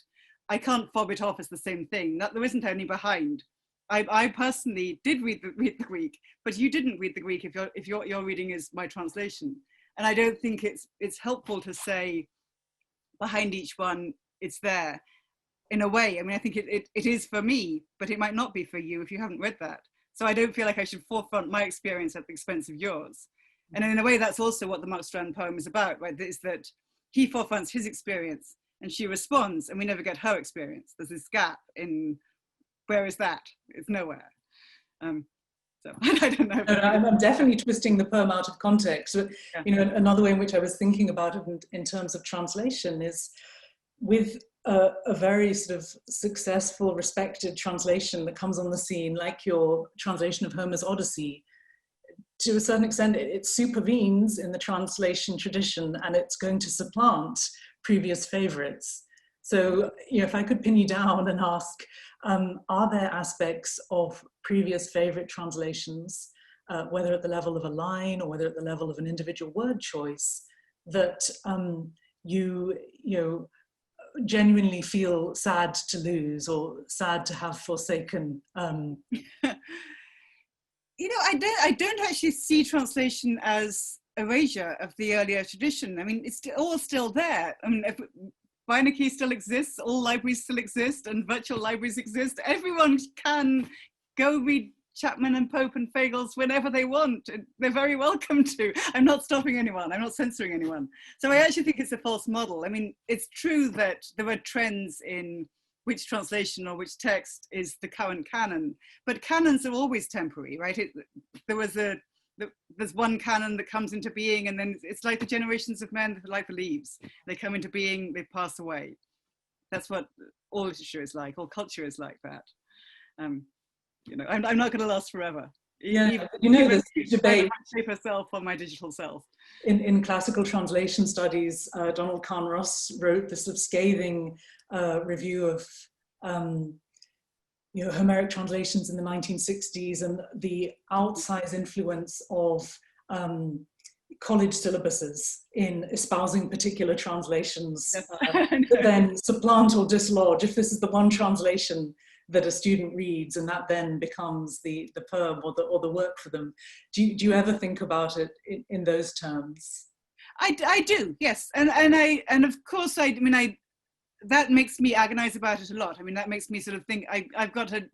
I can't fob it off as the same thing, that there isn't any behind. I personally did read the Greek, but you didn't read the Greek if your reading is my translation. And I don't think it's helpful to say behind each one, it's there. In a way, I mean, I think it is for me, but it might not be for you if you haven't read that. So I don't feel like I should forefront my experience at the expense of yours. And in a way, that's also what the Mark Strand poem is about, right? Is that he forefronts his experience and she responds, and we never get her experience. There's this gap in where is that? It's nowhere. So I don't know. No, I'm definitely twisting the poem out of context. But, Yeah. you know, another way in which I was thinking about it in terms of translation is with a very sort of successful, respected translation that comes on the scene, like your translation of Homer's Odyssey. To a certain extent, it supervenes in the translation tradition, and it's going to supplant previous favorites. So, you know, if I could pin you down and ask, are there aspects of previous favorite translations, whether at the level of a line or whether at the level of an individual word choice, that you know, genuinely feel sad to lose or sad to have forsaken? You know, I don't actually see translation as erasure of the earlier tradition. I mean, it's all still there. I mean, if Beinecke still exists, all libraries still exist, and virtual libraries exist. Everyone can go read Chapman and Pope and Fagles whenever they want. They're very welcome to. I'm not stopping anyone. I'm not censoring anyone. So I actually think it's a false model. I mean, it's true that there are trends in which translation or which text is the current canon, but canons are always temporary, right? There's one canon that comes into being, and then it's like the generations of men, like the leaves. They come into being, they pass away. That's what all literature is like, all culture is like that. You know, I'm not going to last forever. Yeah, you know, this debate shape herself on my digital self. In classical translation studies, Donald Kahn Ross wrote this sort of scathing review of you know, Homeric translations in the 1960s and the outsized influence of college syllabuses in espousing particular translations that then supplant or dislodge. If this is the one translation that a student reads, and that then becomes the poem or the work for them. Do you ever think about it in those terms? I do, yes, and of course I mean that makes me agonize about it a lot. I mean, that makes me sort of think I've got to,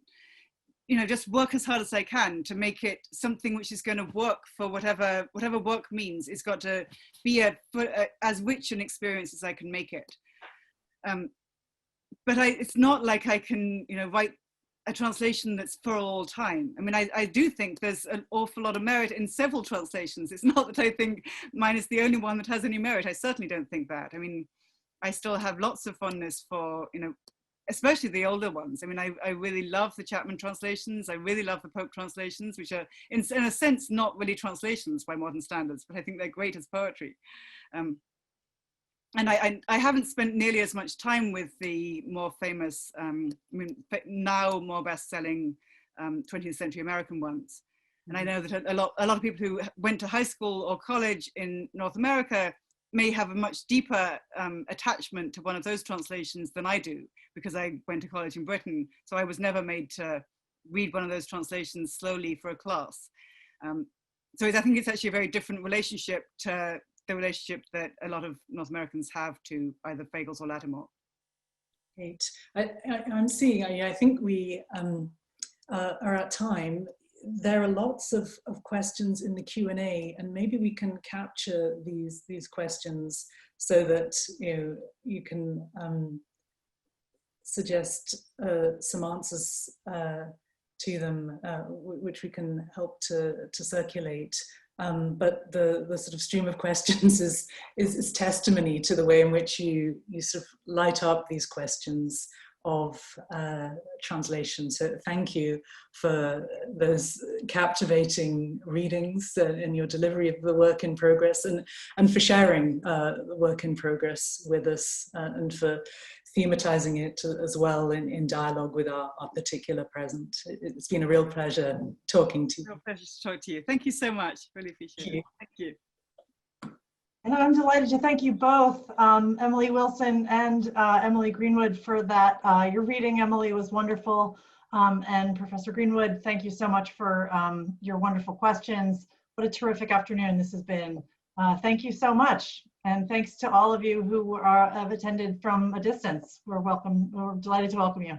you know, just work as hard as I can to make it something which is going to work for whatever work means. It's got to be as rich an experience as I can make it. But it's not like I can, you know, write a translation that's for all time. I mean, I do think there's an awful lot of merit in several translations. It's not that I think mine is the only one that has any merit. I certainly don't think that. I mean, I still have lots of fondness for, you know, especially the older ones. I mean, I really love the Chapman translations. I really love the Pope translations, which are in a sense not really translations by modern standards, but I think they're great as poetry. And I haven't spent nearly as much time with the more famous, I mean, now more best-selling 20th century American ones. And I know that a lot of people who went to high school or college in North America may have a much deeper attachment to one of those translations than I do, because I went to college in Britain. So I was never made to read one of those translations slowly for a class. So I think it's actually a very different relationship to the relationship that a lot of North Americans have to either Fagles or Lattimore. Great. I'm seeing, I think we are at time. There are lots of questions in the Q&A, and maybe we can capture these questions so that, you know, you can suggest some answers to them, which we can help to circulate. But the sort of stream of questions is testimony to the way in which you sort of light up these questions of translation. So thank you for those captivating readings and your delivery of the work in progress, and for sharing the work in progress with us, and for thematizing it as well in dialogue with our particular present. It's been a real pleasure talking to you. Real pleasure to talk to you. Thank you so much. Really appreciate it. Thank you. And I'm delighted to thank you both, Emily Wilson and Emily Greenwood, for that. Your reading, Emily, was wonderful. And Professor Greenwood, thank you so much for your wonderful questions. What a terrific afternoon this has been. Thank you so much. And thanks to all of you who have attended from a distance. We're delighted to welcome you.